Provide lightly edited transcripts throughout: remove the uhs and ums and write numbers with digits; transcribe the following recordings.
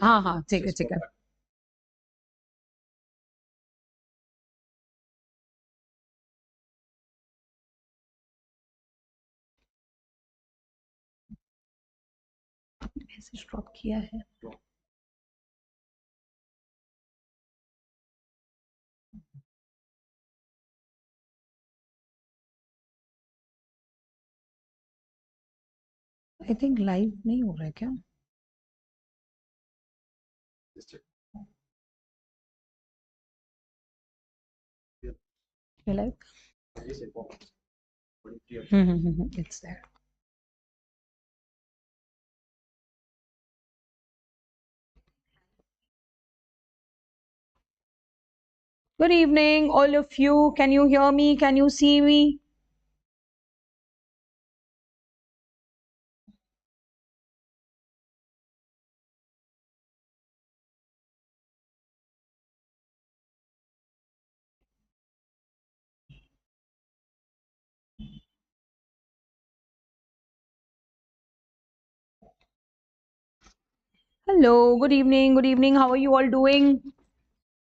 हाँ हाँ ठीक है मैसेज ड्रॉप किया है आई थिंक लाइव नहीं हो रहा है क्या live it's there Good evening, all of you. Can you hear me? Can you see me? Hello, good evening. Good evening. How are you all doing?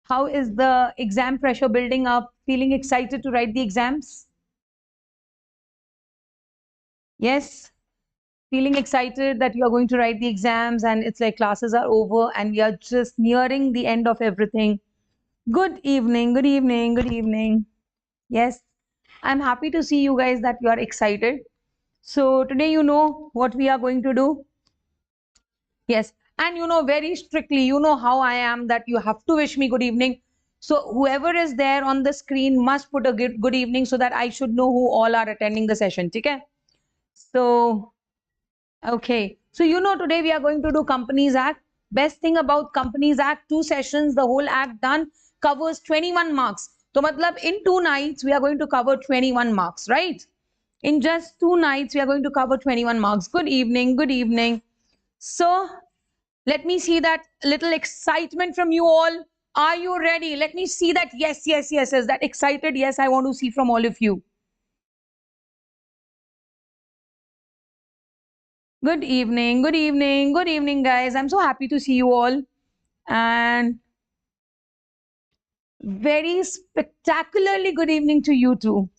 How is the exam pressure building up? Feeling excited to write the exams? Yes. Feeling excited that you are going to write the exams and it's like classes are over and we are just nearing the end of everything. Good evening. Good evening. Good evening. Yes. I'm happy to see you guys that you are excited. So today you know what we are going to do. Yes. And you know, very strictly, you know how I am that you have to wish me good evening. So whoever is there on the screen must put a good evening so that I should know who all are attending the session. Okay. So, okay. So, you know, today we are going to do Companies Act. Best thing about Companies Act, 2 sessions, the whole act done covers 21 marks. So, matlab, in 2 nights, we are going to cover 21 marks, right? In just 2 nights, we are going to cover 21 marks. Good evening. Good evening. So, let me see that little excitement from you all. Are you ready? Let me see that. Yes, yes, yes, yes. That excited. Yes, I want to see from all of you. Good evening. Good evening. Good evening, guys. I'm so happy to see you all. And very spectacularly good evening to you too.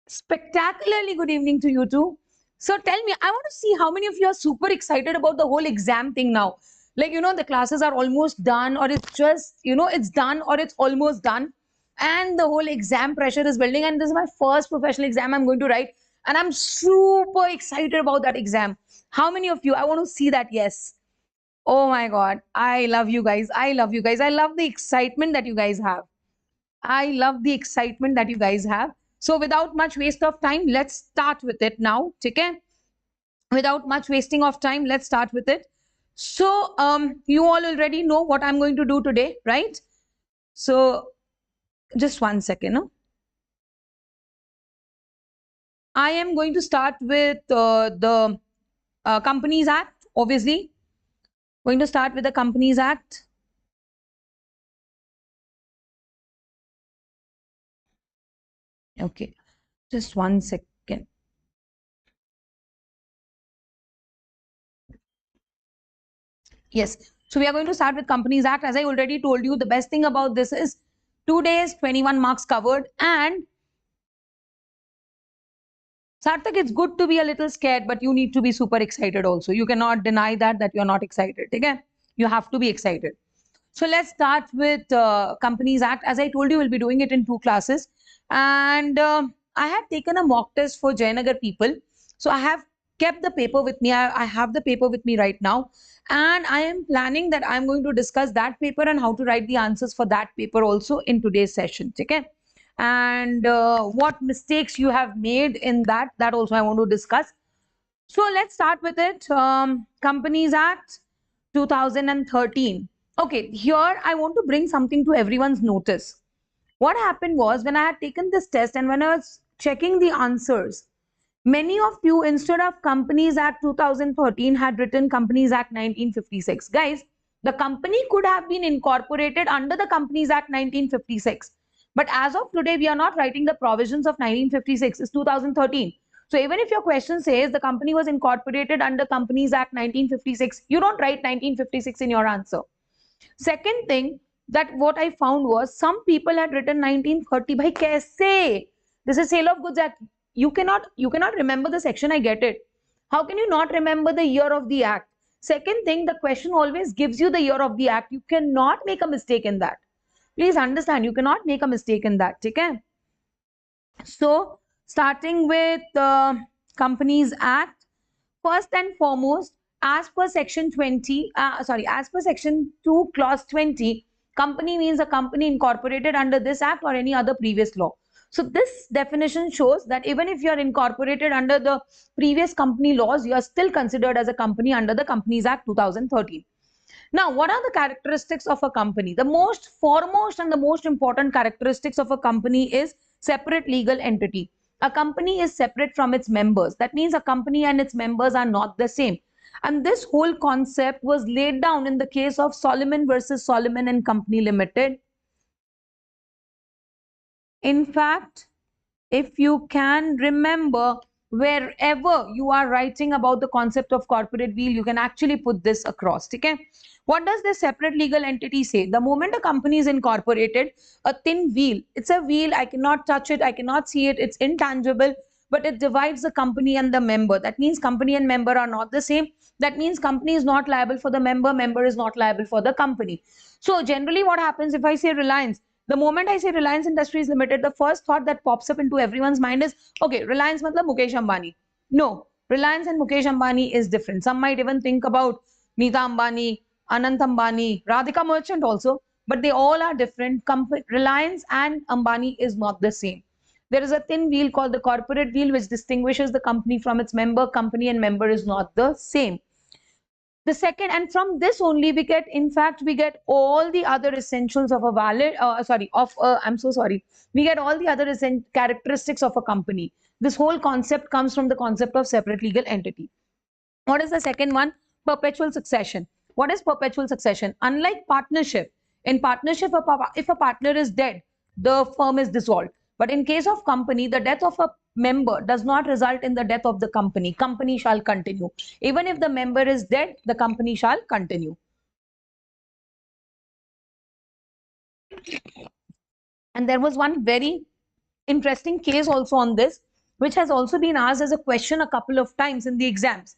Spectacularly good evening to you too. So tell me, I want to see how many of you are super excited about the whole exam thing now. Like, you know, the classes are almost done, or it's just, you know, it's done or it's almost done. And the whole exam pressure is building. And this is my first professional exam I'm going to write. And I'm super excited about that exam. How many of you? I want to see that. Yes. Oh my God. I love you guys. I love you guys. I love the excitement that you guys have. I love the excitement that you guys have. So without much waste of time, let's start with it now. Okay? Without much wasting of time, let's start with it. So you all already know what I'm going to do today, right? So just 1 second. No? I am going to start with the Companies Act, obviously. Going to start with the Companies Act. Okay, just 1 second. Yes. So we are going to start with Companies Act. As I already told you, the best thing about this is 2 days, 21 marks covered. And Sarthak, it's good to be a little scared, but you need to be super excited also. You cannot deny that you're not excited. Okay? You have to be excited. So let's start with Companies Act. As I told you, we'll be doing it in 2 classes. And I had taken a mock test for Jayanagar people. So I have kept the paper with me. I have the paper with me right now. And I am planning that I'm going to discuss that paper and how to write the answers for that paper also in today's session. Okay? And what mistakes you have made in that also I want to discuss. So let's start with it. Companies Act 2013. Okay, here I want to bring something to everyone's notice. What happened was when I had taken this test and when I was checking the answers, many of you, instead of Companies Act 2013, had written Companies Act 1956. Guys, the company could have been incorporated under the Companies Act 1956. But as of today, we are not writing the provisions of 1956. It's 2013. So even if your question says the company was incorporated under Companies Act 1956, you don't write 1956 in your answer. Second thing that what I found was some people had written 1930. Bhai kaise? This is Sale of Goods Act. You cannot remember the section. I get it. How can you not remember the year of the act? Second thing, the question always gives you the year of the act. You cannot make a mistake in that. Please understand, you cannot make a mistake in that. Okay? So starting with the Companies Act, first and foremost, as per section 20, as per section 2, clause 20, company means a company incorporated under this act or any other previous law. So this definition shows that even if you are incorporated under the previous company laws, you are still considered as a company under the Companies Act 2013. Now, what are the characteristics of a company? The most foremost and the most important characteristics of a company is separate legal entity. A company is separate from its members. That means a company and its members are not the same. And this whole concept was laid down in the case of Solomon versus Solomon and Company Limited. In fact, if you can remember, wherever you are writing about the concept of corporate wheel, you can actually put this across. Okay? What does this separate legal entity say? The moment a company is incorporated, a thin wheel, it's a wheel, I cannot touch it, I cannot see it, it's intangible, but it divides the company and the member. That means company and member are not the same. That means company is not liable for the member, member is not liable for the company. So generally what happens if I say Reliance, the moment I say Reliance Industries Limited, the first thought that pops up into everyone's mind is, okay, Reliance matlab Mukesh Ambani. No, Reliance and Mukesh Ambani is different. Some might even think about Nita Ambani, Anant Ambani, Radhika Merchant also, but they all are different. Reliance and Ambani is not the same. There is a thin wheel called the corporate wheel, which distinguishes the company from its member. Company and member is not the same. The second, and from this only we get, in fact, we get all the other essentials of a valid, we get all the other characteristics of a company. This whole concept comes from the concept of separate legal entity. What is the second one? Perpetual succession. What is perpetual succession? Unlike partnership, in partnership, if a partner is dead, the firm is dissolved. But in case of company, the death of a member does not result in the death of the company. Company shall continue. Even if the member is dead, the company shall continue. And there was one very interesting case also on this, which has also been asked as a question a couple of times in the exams.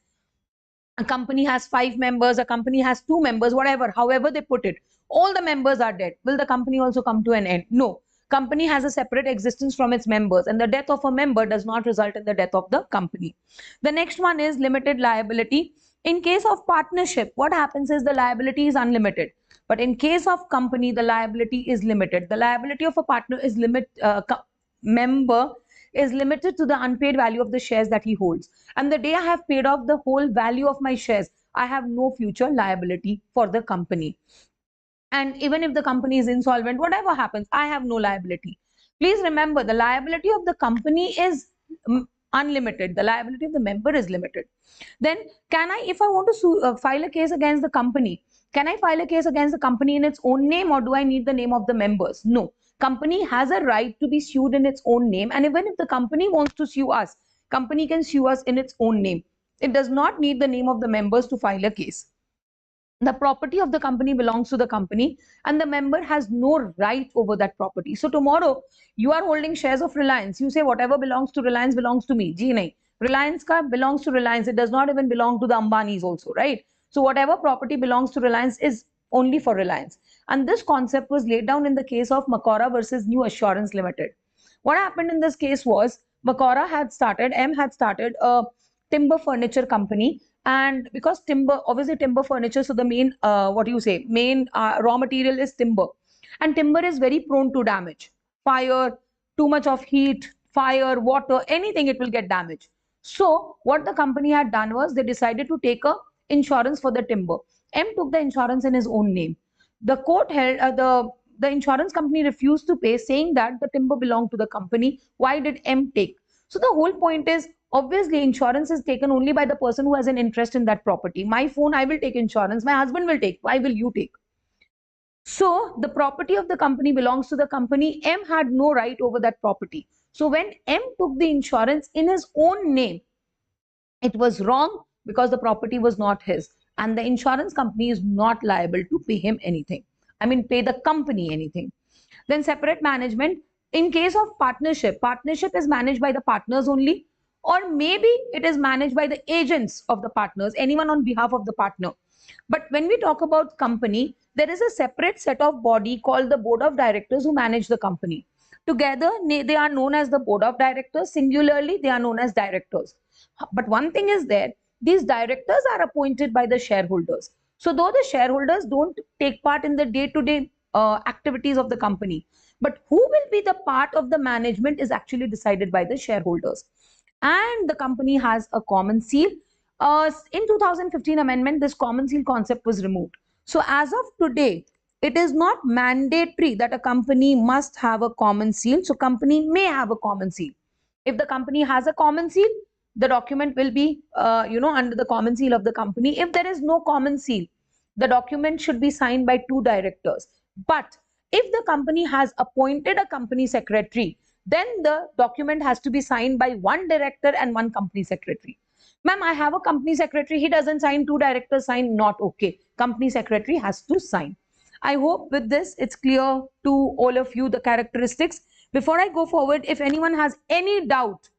A company has 5 members, a company has 2 members, whatever, however they put it. All the members are dead. Will the company also come to an end? No. Company has a separate existence from its members, and the death of a member does not result in the death of the company. The next one is limited liability. In case of partnership, what happens is the liability is unlimited. But in case of company, the liability is limited. The liability of a partner is member is limited to the unpaid value of the shares that he holds. And the day I have paid off the whole value of my shares, I have no future liability for the company. And even if the company is insolvent, whatever happens, I have no liability. Please remember, the liability of the company is unlimited. The liability of the member is limited. Then can I, if I want to file a case against the company, can I file a case against the company in its own name, or do I need the name of the members? No. Company has a right to be sued in its own name, and even if the company wants to sue us, company can sue us in its own name. It does not need the name of the members to file a case. The property of the company belongs to the company, and the member has no right over that property. So tomorrow you are holding shares of Reliance. You say whatever belongs to Reliance belongs to me. Ji nahi. Reliance ka belongs to Reliance. It does not even belong to the Ambanis also, right? So whatever property belongs to Reliance is only for Reliance. And this concept was laid down in the case of Makora versus New Assurance Limited. What happened in this case was Makora had started a timber furniture company. And because timber, obviously timber furniture, so the main, main raw material is timber. And timber is very prone to damage. Fire, too much of heat, fire, water, anything, it will get damaged. So what the company had done was they decided to take a insurance for the timber. M took the insurance in his own name. The court held, the insurance company refused to pay, saying that the timber belonged to the company. Why did M take? So the whole point is, obviously insurance is taken only by the person who has an interest in that property. My phone, I will take insurance. My husband will take. Why will you take? So the property of the company belongs to the company. M had no right over that property. So when M took the insurance in his own name, it was wrong because the property was not his, and the insurance company is not liable to pay him anything. I mean, pay the company anything. Then separate management. In case of partnership, partnership is managed by the partners only, or maybe it is managed by the agents of the partners, anyone on behalf of the partner. But when we talk about company, there is a separate set of body called the board of directors who manage the company. Together, they are known as the board of directors. Singularly, they are known as directors. But one thing is there, these directors are appointed by the shareholders. So though the shareholders don't take part in the day-to-day activities of the company, but who will be the part of the management is actually decided by the shareholders. And the company has a common seal. In 2015 amendment, this common seal concept was removed. So as of today, it is not mandatory that a company must have a common seal. So company may have a common seal. If the company has a common seal, the document will be, under the common seal of the company. If there is no common seal, the document should be signed by two directors. But if the company has appointed a company secretary, then the document has to be signed by one director and one company secretary. Ma'am, I have a company secretary. He doesn't sign, two directors sign, not okay. Company secretary has to sign. I hope with this it's clear to all of you the characteristics. Before I go forward, if anyone has any doubt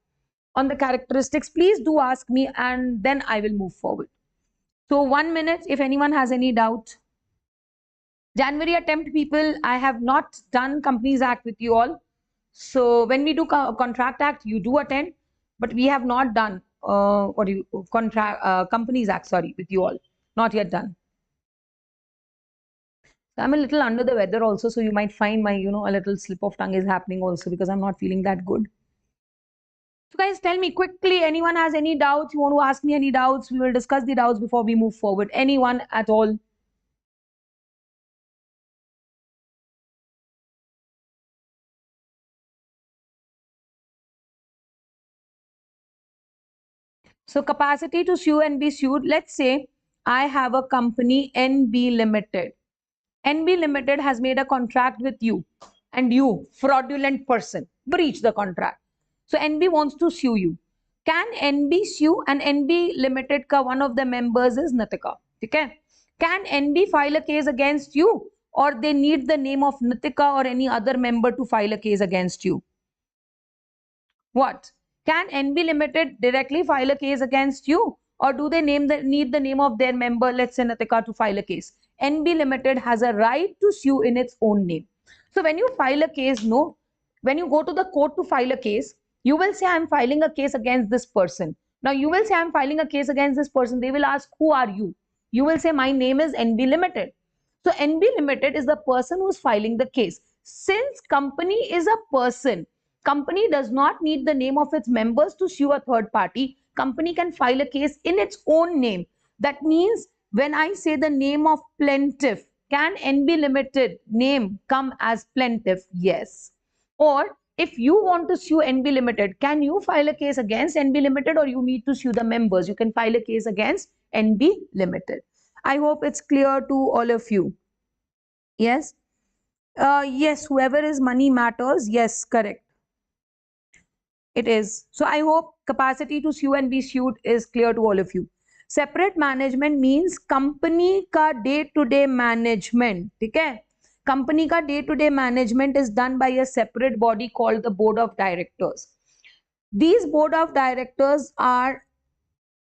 on the characteristics, please do ask me and then I will move forward. So 1 minute if anyone has any doubt. January attempt people, I have not done Companies Act with you all. So when we do Contract Act, you do attend, but we have not done Companies Act, sorry, with you all. Not yet done. I'm a little under the weather also, so you might find my, a little slip of tongue is happening also because I'm not feeling that good. So guys, tell me quickly, anyone has any doubts? You want to ask me any doubts? We will discuss the doubts before we move forward. Anyone at all? So capacity to sue and be sued. Let's say I have a company NB Limited. NB Limited has made a contract with you and you, fraudulent person, breach the contract. So NB wants to sue you. Can NB sue? And NB Limited ka one of the members is Nitika. Okay? Can NB file a case against you, or they need the name of Nitika or any other member to file a case against you? What? Can NB Limited directly file a case against you, or do they need the name of their member, let's say Nitika, to file a case? NB Limited has a right to sue in its own name. So when you file a case, no, when you go to the court to file a case, you will say I'm filing a case against this person. Now you will say I'm filing a case against this person. They will ask, who are you? You will say my name is NB Limited. So NB Limited is the person who's filing the case. Since company is a person, company does not need the name of its members to sue a third party. Company can file a case in its own name. That means when I say the name of plaintiff, can NB Limited name come as plaintiff? Yes. Or if you want to sue NB Limited, can you file a case against NB Limited, or you need to sue the members? You can file a case against NB Limited. I hope it's clear to all of you. Yes. Yes, whoever is money matters. Yes, correct. It is. So I hope capacity to sue and be sued is clear to all of you. Separate management means company का day to day management. ठीक है? Company का day to day management is done by a separate body called the board of directors. These board of directors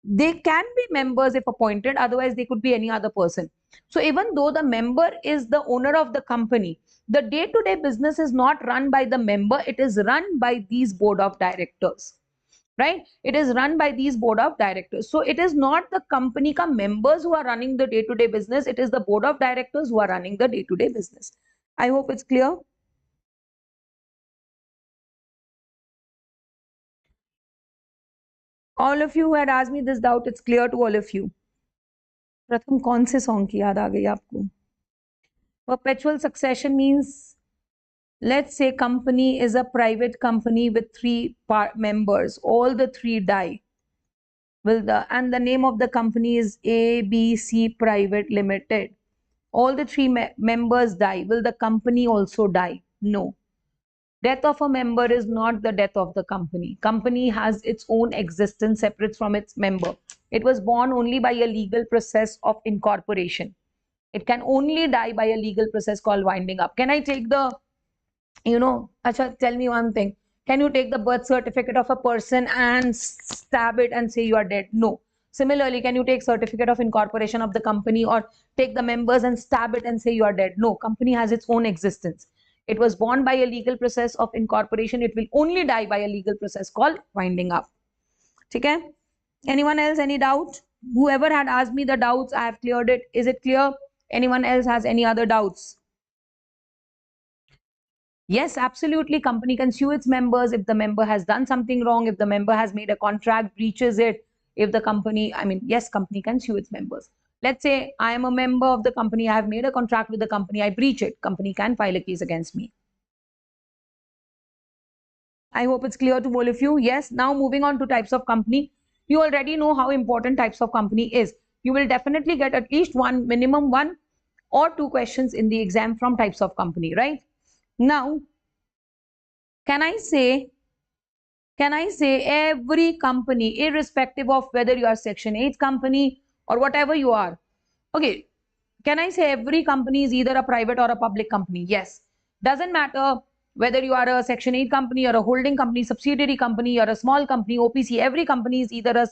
they can be members if appointed, otherwise they could be any other person. So even though the member is the owner of the company, the day-to-day business is not run by the member, it is run by these board of directors, right? It is run by these board of directors. So it is not the company ka members who are running the day-to-day business, it is the board of directors who are running the day-to-day business. I hope it's clear. All of you who had asked me this doubt, it's clear to all of you. प्रथम कौन से song की याद आ गई आपको? Perpetual succession means, let's say company is a private company with three members. All the three die. And the name of the company is ABC Private Limited. All the three members die. Will the company also die? No. Death of a member is not the death of the company. Company has its own existence separate from its member. It was born only by a legal process of incorporation. It can only die by a legal process called winding up. Can I take the, Acha, tell me one thing. Can you take the birth certificate of a person and stab it and say you are dead? No. Similarly, can you take certificate of incorporation of the company or take the members and stab it and say you are dead? No. Company has its own existence. It was born by a legal process of incorporation. It will only die by a legal process called winding up. Okay? Anyone else? Any doubt? Whoever had asked me the doubts, I have cleared it. Is it clear? Anyone else has any other doubts? Yes, absolutely. Company can sue its members if the member has done something wrong, if the member has made a contract, breaches it, if the company, yes, company can sue its members. Let's say I am a member of the company, I have made a contract with the company, I breach it. Company can file a case against me. I hope it's clear to all of you. Yes, now moving on to types of company. You already know how important types of company is. You will definitely get at least minimum one or two questions in the exam from types of company, right? Now, can I say every company, irrespective of whether you are Section 8 company or whatever you are? Okay, can I say every company is either a private or a public company? Yes. Doesn't matter whether you are a Section 8 company or a holding company, subsidiary company, or a small company, OPC, every company is either a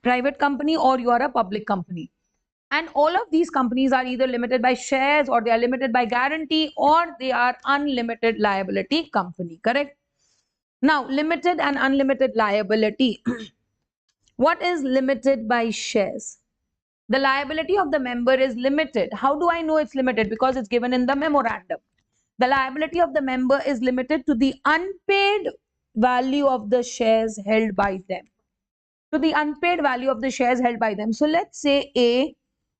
private company or you are a public company. And all of these companies are either limited by shares or they are limited by guarantee or they are unlimited liability company, correct? Now, limited and unlimited liability. What is limited by shares? The liability of the member is limited. How do I know it's limited? Because it's given in the memorandum. The liability of the member is limited to the unpaid value of the shares held by them. To the unpaid value of the shares held by them. So let's say A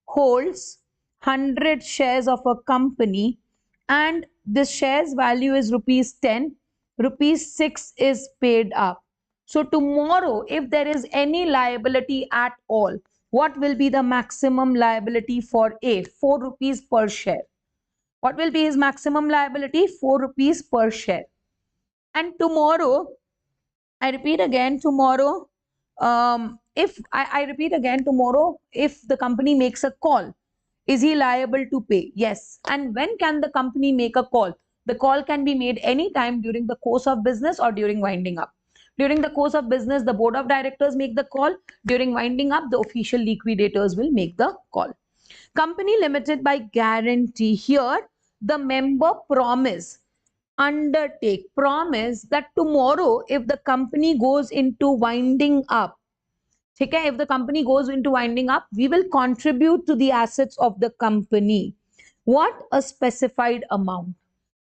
holds 100 shares of a company and the shares value is rupees 10, rupees 6 is paid up. So tomorrow, if there is any liability at all, what will be the maximum liability for A? 4 rupees per share. What will be his maximum liability? 4 rupees per share. And tomorrow, I repeat again, tomorrow, if I repeat again, tomorrow, if the company makes a call, is he liable to pay? Yes. And when can the company make a call? The call can be made anytime during the course of business or during winding up. During the course of business, the board of directors make the call. During winding up, the official liquidators will make the call. Company limited by guarantee. Here, the member promise that tomorrow if the company goes into winding up, okay, if the company goes into winding up, we will contribute to the assets of the company. What? A specified amount,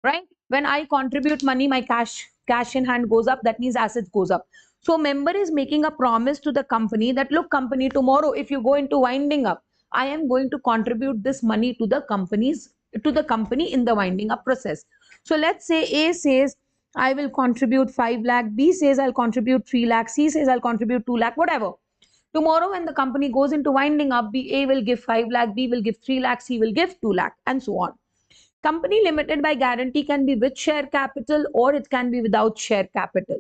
right? When I contribute money, my cash in hand goes up, that means assets goes up. So member is making a promise to the company that, look company, tomorrow if you go into winding up, I am going to contribute this money to the company in the winding up process. So let's say A says I will contribute 5 lakh, B says I'll contribute 3 lakh, C says I'll contribute 2 lakh, whatever. Tomorrow when the company goes into winding up, A will give 5 lakh, B will give 3 lakh, C will give 2 lakh, and so on. Company limited by guarantee can be with share capital or it can be without share capital,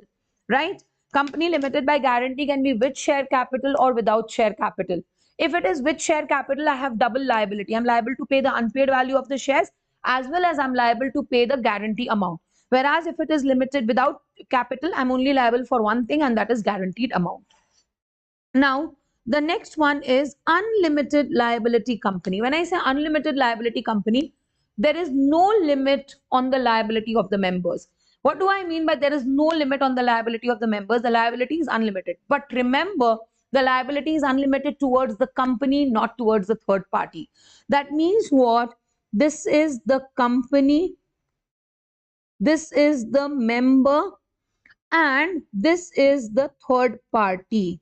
right? Company limited by guarantee can be with share capital or without share capital. If it is with share capital, I have double liability. I'm liable to pay the unpaid value of the shares as well as I'm liable to pay the guarantee amount. Whereas if it is limited without capital, I'm only liable for one thing, and that is guaranteed amount. Now, the next one is unlimited liability company. When I say unlimited liability company, there is no limit on the liability of the members. What do I mean by there is no limit on the liability of the members? The liability is unlimited. But remember, the liability is unlimited towards the company, not towards the third party. That means what? This is the company, this is the member, and this is the third party.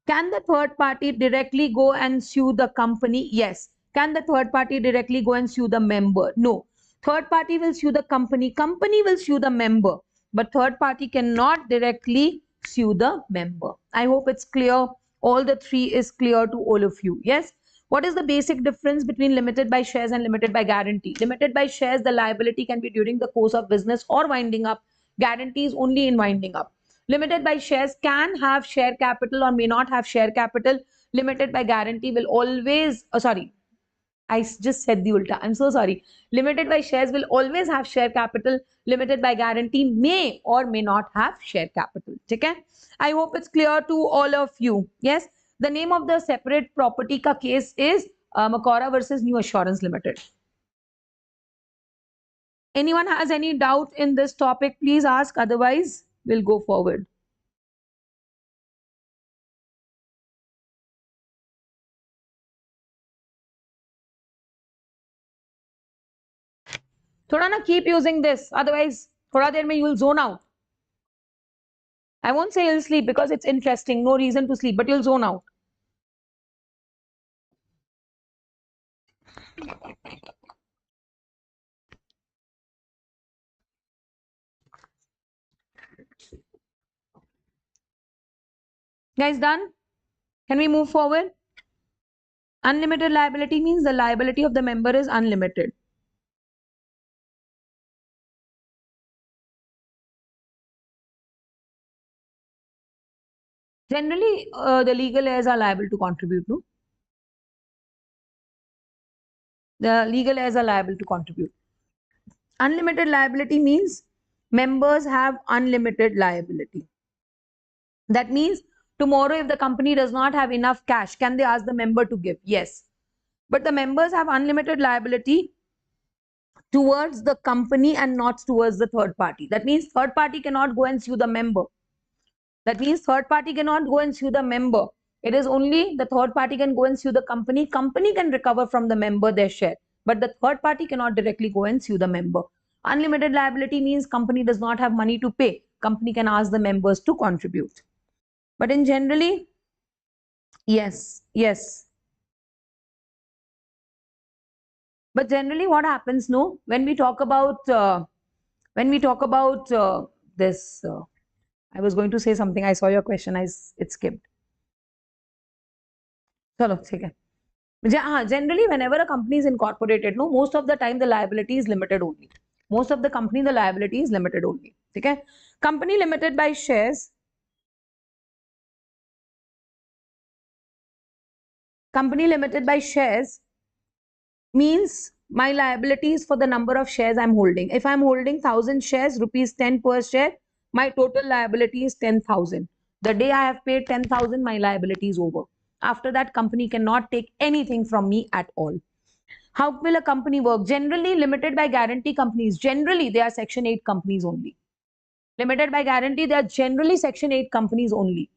Can the third party directly go and sue the company? Yes. Can the third party directly go and sue the member? No. Third party will sue the company. Company will sue the member. But third party cannot directly sue the member. I hope it's clear. All the three is clear to all of you. Yes. What is the basic difference between limited by shares and limited by guarantee? Limited by shares, the liability can be during the course of business or winding up. Guarantees only in winding up. Limited by shares can have share capital or may not have share capital. Limited by guarantee will always, sorry, just said the ulta. I'm so sorry. Limited by shares will always have share capital. Limited by guarantee may or may not have share capital. Okay? I hope it's clear to all of you. Yes? The name of the separate property ka case is Makora versus New Assurance Limited. Anyone has any doubt in this topic, please ask. Otherwise, we'll go forward. Thoda na keep using this. Otherwise, thoda der mein you will zone out. I won't say you'll sleep because it's interesting. No reason to sleep, but you'll zone out. Guys, done? Can we move forward? Unlimited liability means the liability of the member is unlimited. Generally, the legal heirs are liable to contribute, no? The legal heirs are liable to contribute. Unlimited liability means members have unlimited liability. That means tomorrow, if the company does not have enough cash, can they ask the member to give? Yes. But the members have unlimited liability towards the company and not towards the third party. That means third party cannot go and sue the member. That means third party cannot go and sue the member. It is only the third party can go and sue the company. Company can recover from the member their share. But the third party cannot directly go and sue the member. Unlimited liability means company does not have money to pay. Company can ask the members to contribute. But in generally, yes, yes. But generally what happens, no, when we talk about this, I was going to say something. I saw your question. It skipped. Chalo, theek hai. Generally, whenever a company is incorporated, no, most of the time the liability is limited only. Most of the company, the liability is limited only. Okay? Company limited by shares. Company limited by shares means my liability is for the number of shares I'm holding. If I'm holding 1,000 shares, rupees 10 per share, my total liability is 10,000. The day I have paid 10,000, my liability is over. After that, company cannot take anything from me at all. How will a company work? Generally, limited by guarantee companies, generally they are Section 8 companies only. Limited by guarantee, they are generally Section 8 companies only.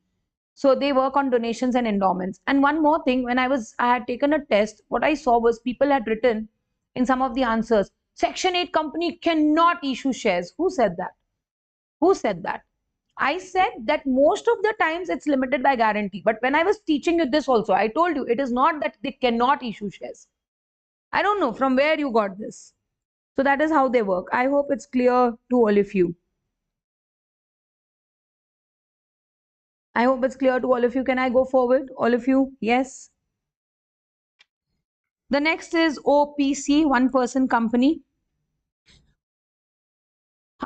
So they work on donations and endowments. And one more thing, when I had taken a test, what I saw was people had written in some of the answers, Section 8 company cannot issue shares. Who said that? Who said that? I said that most of the times it's limited by guarantee. But when I was teaching you this also, I told you it is not that they cannot issue shares. I don't know from where you got this. So that is how they work. I hope it's clear to all of you. I hope it's clear to all of you. Can I go forward? All of you? Yes. The next is OPC, one person company.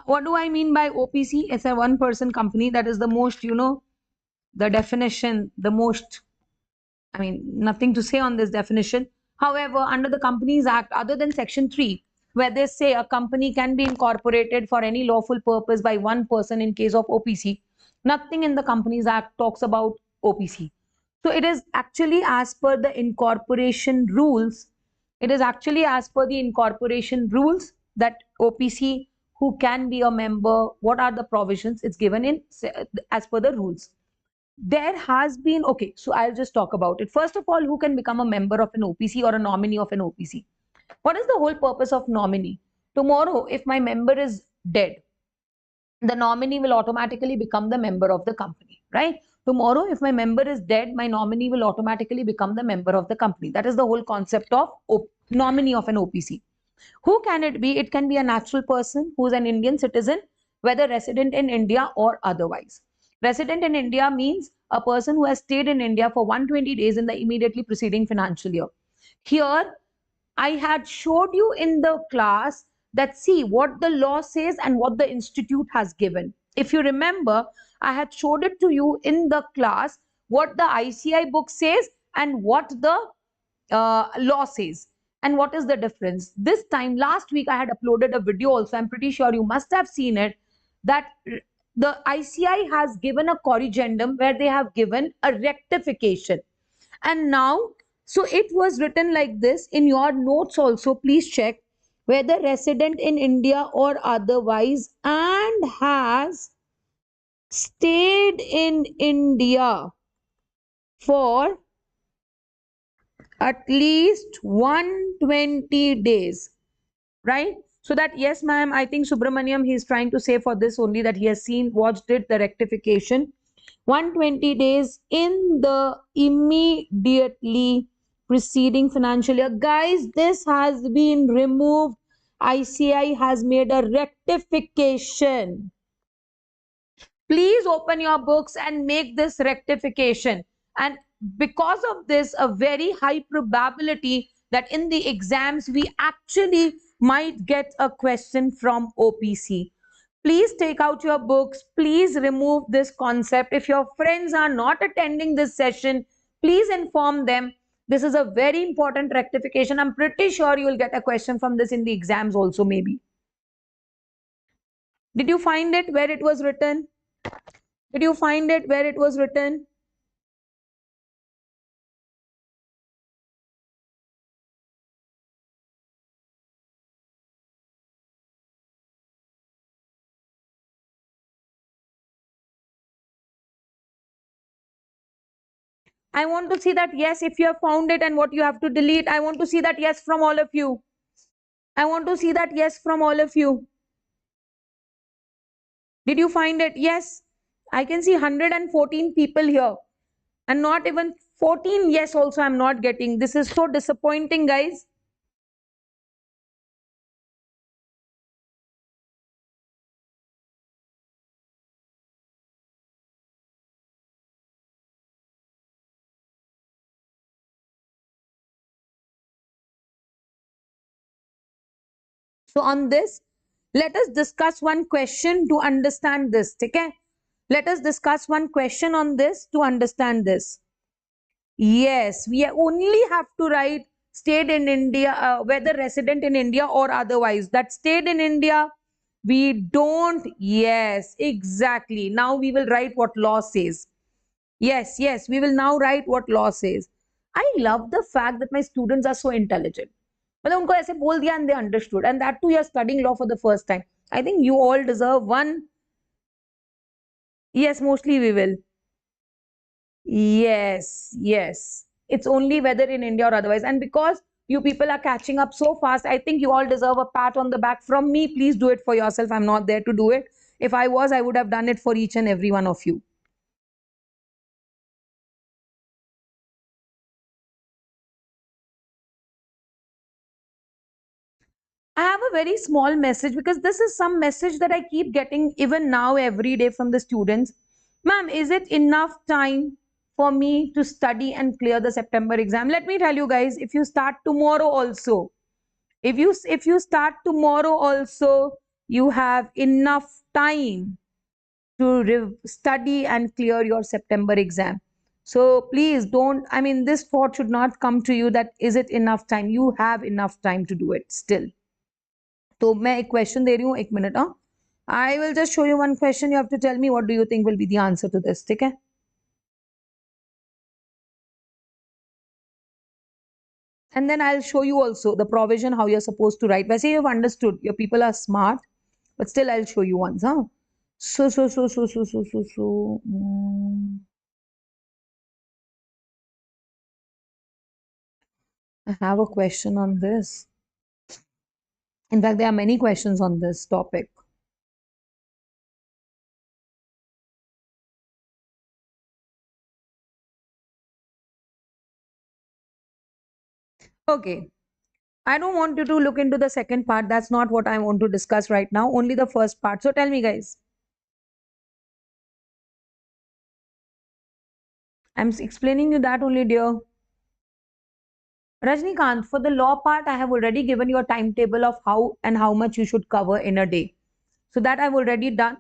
What do I mean by OPC? It's a one person company. That is the most, the definition, the most, nothing to say on this definition. However, under the Companies Act, other than Section 3, where they say a company can be incorporated for any lawful purpose by one person in case of OPC, nothing in the Companies Act talks about OPC. So it is actually as per the incorporation rules. It is actually as per the incorporation rules that OPC, who can be a member, what are the provisions? It's given in as per the rules. There has been, okay, so I'll just talk about it. First of all, who can become a member of an OPC or a nominee of an OPC? What is the whole purpose of nominee? Tomorrow, if my member is dead, the nominee will automatically become the member of the company, right? Tomorrow, if my member is dead, my nominee will automatically become the member of the company. That is the whole concept of nominee of an OPC. Who can it be? It can be a natural person who is an Indian citizen, whether resident in India or otherwise. Resident in India means a person who has stayed in India for 120 days in the immediately preceding financial year. Here, I had showed you in the class that see what the law says and what the institute has given. If you remember, I had showed it to you in the class what the ICI book says and what the law says. And what is the difference? This time, last week, I had uploaded a video also. I'm pretty sure you must have seen it. That the ICI has given a corrigendum where they have given a rectification. And now, so it was written like this in your notes also. Please check whether resident in India or otherwise and has stayed in India for at least 120 days, right? So that, yes, ma'am, I think Subramaniam, he's trying to say for this only that he has seen, watched it, the rectification. 120 days in the immediately preceding financial year. Guys, this has been removed. ICI has made a rectification. Please open your books and make this rectification. And because of this, a very high probability that in the exams we actually might get a question from OPC. Please take out your books. Please remove this concept. If your friends are not attending this session, please inform them. This is a very important rectification. I'm pretty sure you will get a question from this in the exams also, maybe. Did you find it where it was written? Did you find it where it was written? I want to see that yes, if you have found it and what you have to delete. I want to see that yes from all of you. I want to see that yes from all of you. Did you find it? Yes. I can see 114 people here. And not even 14 yes also I'm not getting. This is so disappointing, guys. So on this, let us discuss one question to understand this. Okay? Let us discuss one question on this to understand this. Yes, we only have to write stayed in India, whether resident in India or otherwise. That stayed in India, we don't. Yes, exactly. Now we will write what law says. Yes, yes, we will now write what law says. I love the fact that my students are so intelligent. मतलब उनको ऐसे बोल दिया and they understood, and that too you are studying law for the first time. I think you all deserve one. Yes, mostly we will. Yes, yes. It's only whether in India or otherwise. And because you people are catching up so fast, I think you all deserve a pat on the back from me. Please do it for yourself. I'm not there to do it. If I was, I would have done it for each and every one of you. I have a very small message because this is some message that I keep getting even now every day from the students. Ma'am, is it enough time for me to study and clear the September exam? Let me tell you guys, if you start tomorrow also, if you start tomorrow also, you have enough time to study and clear your September exam. So please don't, I mean, this thought should not come to you that is it enough time? You have enough time to do it still. तो मैं एक question दे रही हूँ, एक minute. हाँ, I will just show you one question. You have to tell me what do you think will be the answer to this. ठीक है? And then I'll show you also the provision how you're supposed to write. वैसे you've understood. Your people are smart, but still I'll show you once. Huh? So. I have a question on this. In fact, there are many questions on this topic. Okay. I don't want you to look into the second part. That's not what I want to discuss right now. Only the first part. So tell me, guys. I'm explaining you that only, dear. Rajnikant, for the law part, I have already given you a timetable of how and how much you should cover in a day. So that I've already done.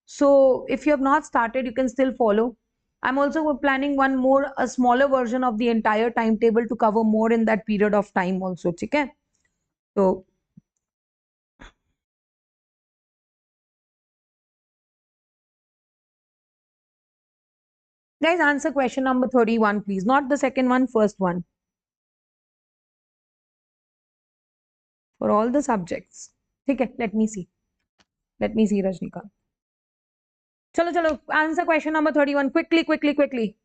So if you have not started, you can still follow. I'm also planning one more, a smaller version of the entire timetable to cover more in that period of time also. Okay? So guys, answer question number 31, please. Not the second one, first one. For all the subjects. Okay, let me see. Let me see, Rajnikant. Chalo, chalo. Answer question number 31. Quickly, quickly, quickly.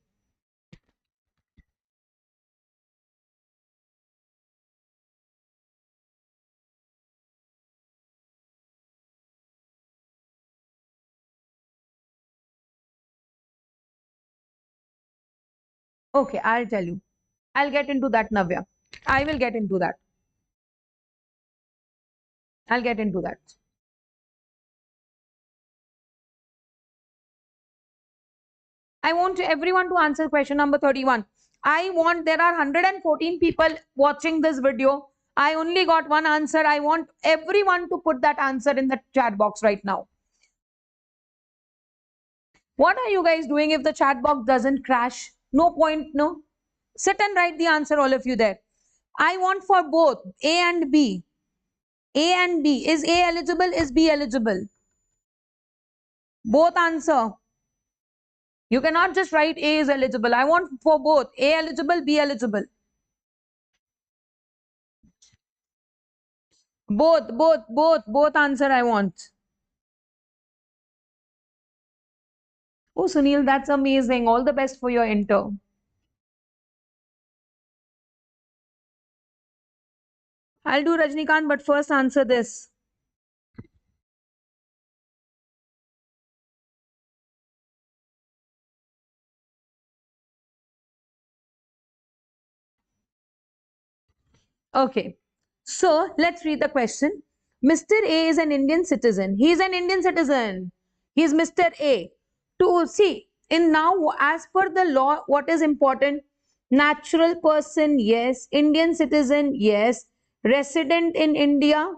Okay, I'll tell you. I'll get into that, Navya. I will get into that. I'll get into that. I want everyone to answer question number 31. I want, there are 114 people watching this video. I only got one answer. I want everyone to put that answer in the chat box right now. What are you guys doing if the chat box doesn't crash? No point, no? Sit and write the answer, all of you there. I want for both A and B. A and B. Is A eligible? Is B eligible? Both answer. You cannot just write A is eligible. I want for both. A eligible, B eligible. Both answer I want. Oh, Sunil, that's amazing. All the best for your inter. I'll do Rajnikant, but first answer this. Okay. So let's read the question. Mr. A is an Indian citizen. He is an Indian citizen. He is Mr. A. To see, in now, as per the law, what is important? Natural person, yes. Indian citizen, yes. Resident in India,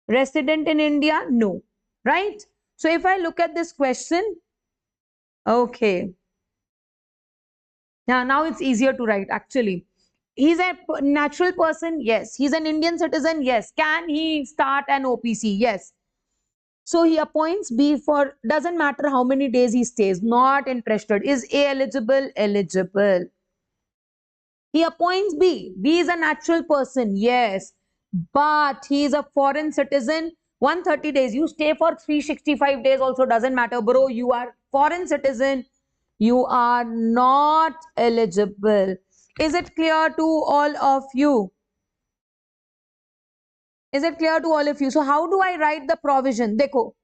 resident in India, no. Right? So if I look at this question, okay. Now it's easier to write actually. He's a natural person, yes. He's an Indian citizen, yes. Can he start an OPC? Yes. So he appoints B for, doesn't matter how many days he stays, not interested. Is A eligible? Eligible. He appoints B. B is a natural person, yes. But he is a foreign citizen. 130 days. You stay for 365 days also doesn't matter, bro. You are foreign citizen. You are not eligible. Is it clear to all of you? Is it clear to all of you? So how do I write the provision? Dekho.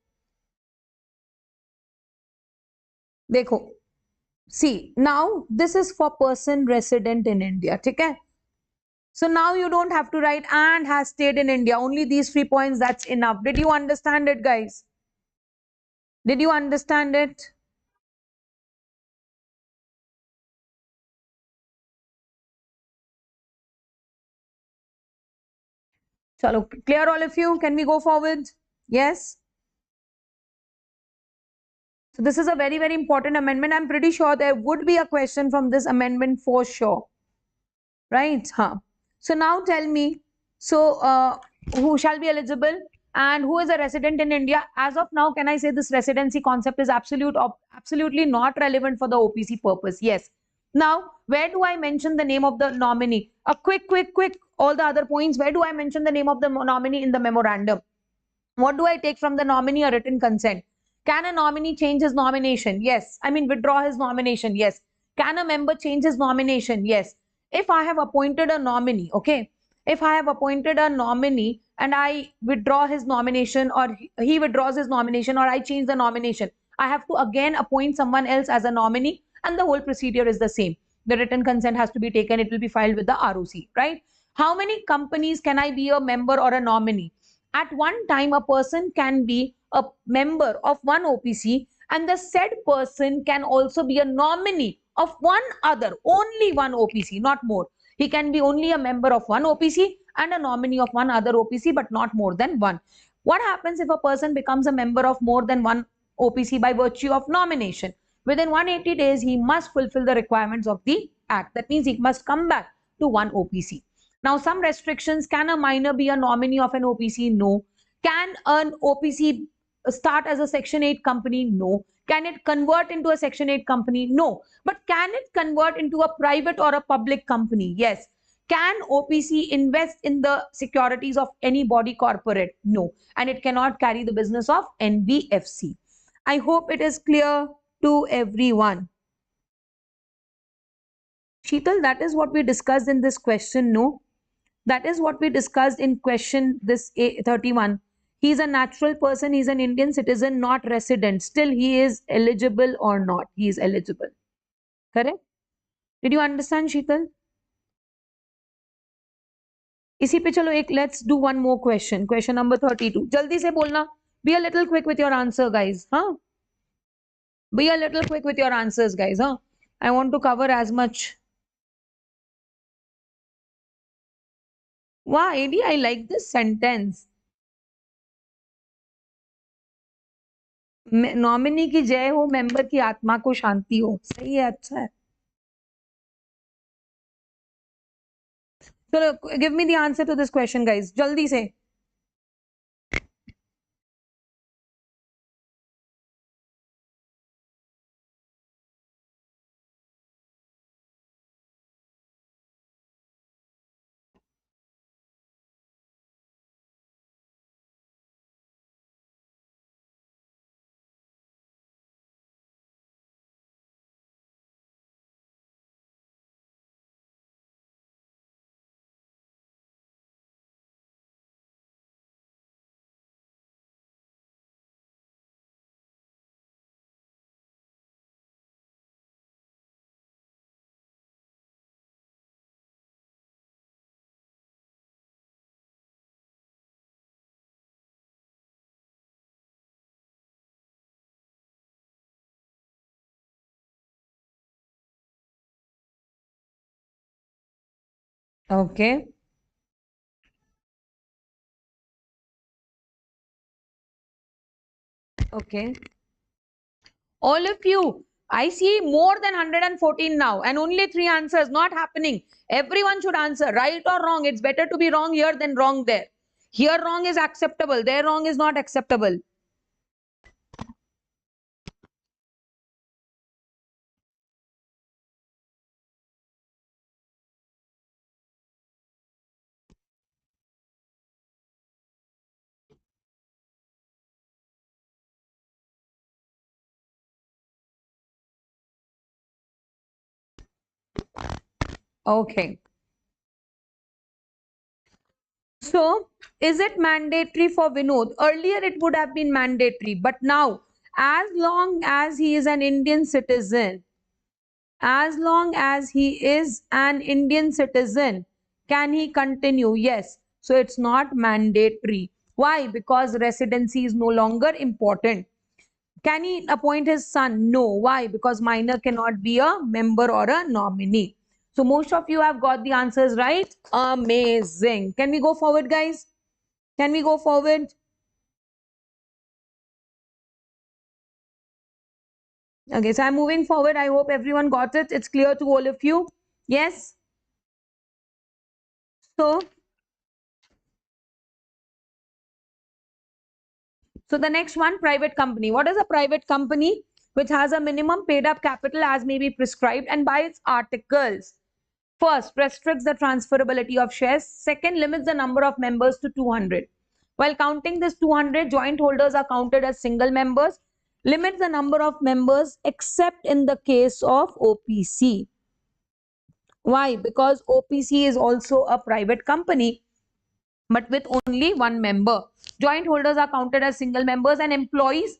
Dekho. See, now this is for person resident in India. Okay? So now you don't have to write and has stayed in India. Only these 3 points, that's enough. Did you understand it, guys? Did you understand it? Chalo, clear all of you? Can we go forward? Yes? So this is a very, very important amendment. I'm pretty sure there would be a question from this amendment for sure. Right? Huh. So now tell me, so who shall be eligible and who is a resident in India? As of now, can I say this residency concept is absolutely not relevant for the OPC purpose? Yes. Now, where do I mention the name of the nominee? A quick, all the other points. Where do I mention the name of the nominee in the memorandum? What do I take from the nominee? A written consent. Can a nominee change his nomination? Yes. I mean, withdraw his nomination? Yes. Can a member change his nomination? Yes. If I have appointed a nominee, okay, if I have appointed a nominee and I withdraw his nomination or he withdraws his nomination or I change the nomination, I have to again appoint someone else as a nominee and the whole procedure is the same. The written consent has to be taken. It will be filed with the ROC, right? How many companies can I be a member or a nominee? At one time, a person can be a member of one OPC and the said person can also be a nominee of one other, only one OPC, not more. He can be only a member of one OPC and a nominee of one other OPC, but not more than one. What happens if a person becomes a member of more than one OPC by virtue of nomination? Within 180 days, he must fulfill the requirements of the Act. That means he must come back to one OPC. Now, some restrictions. Can a minor be a nominee of an OPC? No. Can an OPC start as a Section 8 company? No. Can it convert into a Section 8 company? No. But can it convert into a private or a public company? Yes. Can OPC invest in the securities of any body corporate? No. And it cannot carry the business of NBFC. I hope it is clear to everyone. Sheetal, that is what we discussed in this question, no? That is what we discussed in question this 31. He is a natural person, he is an Indian citizen, not resident. Still, he is eligible or not? He is eligible. Correct? Did you understand, Sheetal? इसी पे चलो एक let's do one more question. Question number 32. जल्दी से बोलना. Be a little quick with your answer, guys. Huh? Be a little quick with your answers, guys. Huh? I want to cover as much. Wow, AD, I like this sentence. Nominee की जय हो, member की आत्मा को शांति हो. सही है, अच्छा है. So give me the answer to this question, guys. Jaldi se. Okay. Okay. All of you, I see more than 114 now and only 3 answers. Not happening. Everyone should answer. Right or wrong. It's better to be wrong here than wrong there. Here wrong is acceptable. There wrong is not acceptable. Okay. So, is it mandatory for Vinod? Earlier it would have been mandatory, but now, as long as he is an Indian citizen, as long as he is an Indian citizen, can he continue? Yes. So it's not mandatory. Why? Because residency is no longer important. Can he appoint his son? No. Why? Because minor cannot be a member or a nominee. So most of you have got the answers right. Amazing. Can we go forward, guys? Can we go forward? Okay, so I'm moving forward. I hope everyone got it. It's clear to all of you. Yes? So the next one, private company. What is a private company? Which has a minimum paid up capital as may be prescribed and by its articles. First, restricts the transferability of shares. Second, limits the number of members to 200. While counting this 200, joint holders are counted as single members. Limits the number of members except in the case of OPC. Why? Because OPC is also a private company, but with only one member. Joint holders are counted as single members, and employees,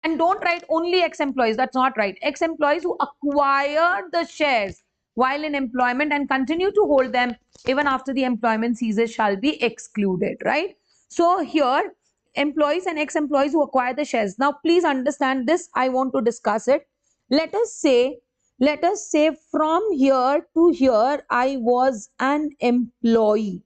and don't write only ex-employees, that's not right. Ex-employees who acquired the shares while in employment and continue to hold them even after the employment ceases shall be excluded, right? So here, employees and ex-employees who acquire the shares. Now, please understand this. I want to discuss it. Let us say from here to here, I was an employee.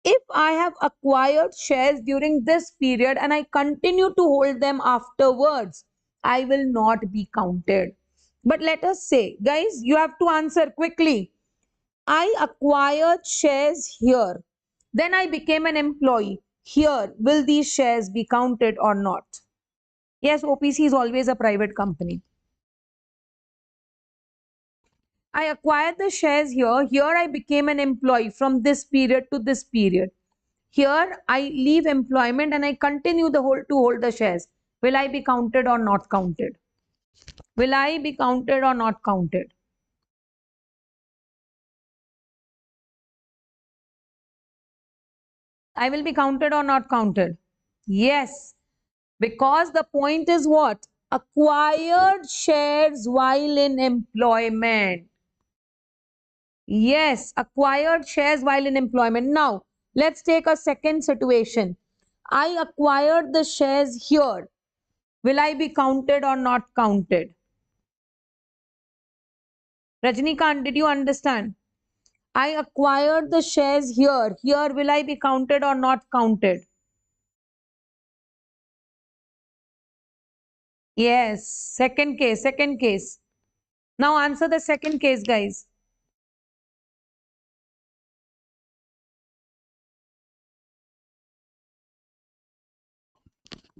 If I have acquired shares during this period and I continue to hold them afterwards, I will not be counted. But let us say, guys, you have to answer quickly. I acquired shares here. Then I became an employee. Here, will these shares be counted or not? Yes, OPC is always a private company. I acquired the shares here. Here I became an employee from this period to this period. Here I leave employment and I continue to hold the shares. Will I be counted or not counted? Will I be counted or not counted? I will be counted or not counted? Yes, because the point is what? Acquired shares while in employment. Yes, acquired shares while in employment. Now, let's take a second situation. I acquired the shares here. Will I be counted or not counted? Rajnikant, did you understand? I acquired the shares here. Here, will I be counted or not counted? Yes, second case, second case. Now answer the second case, guys.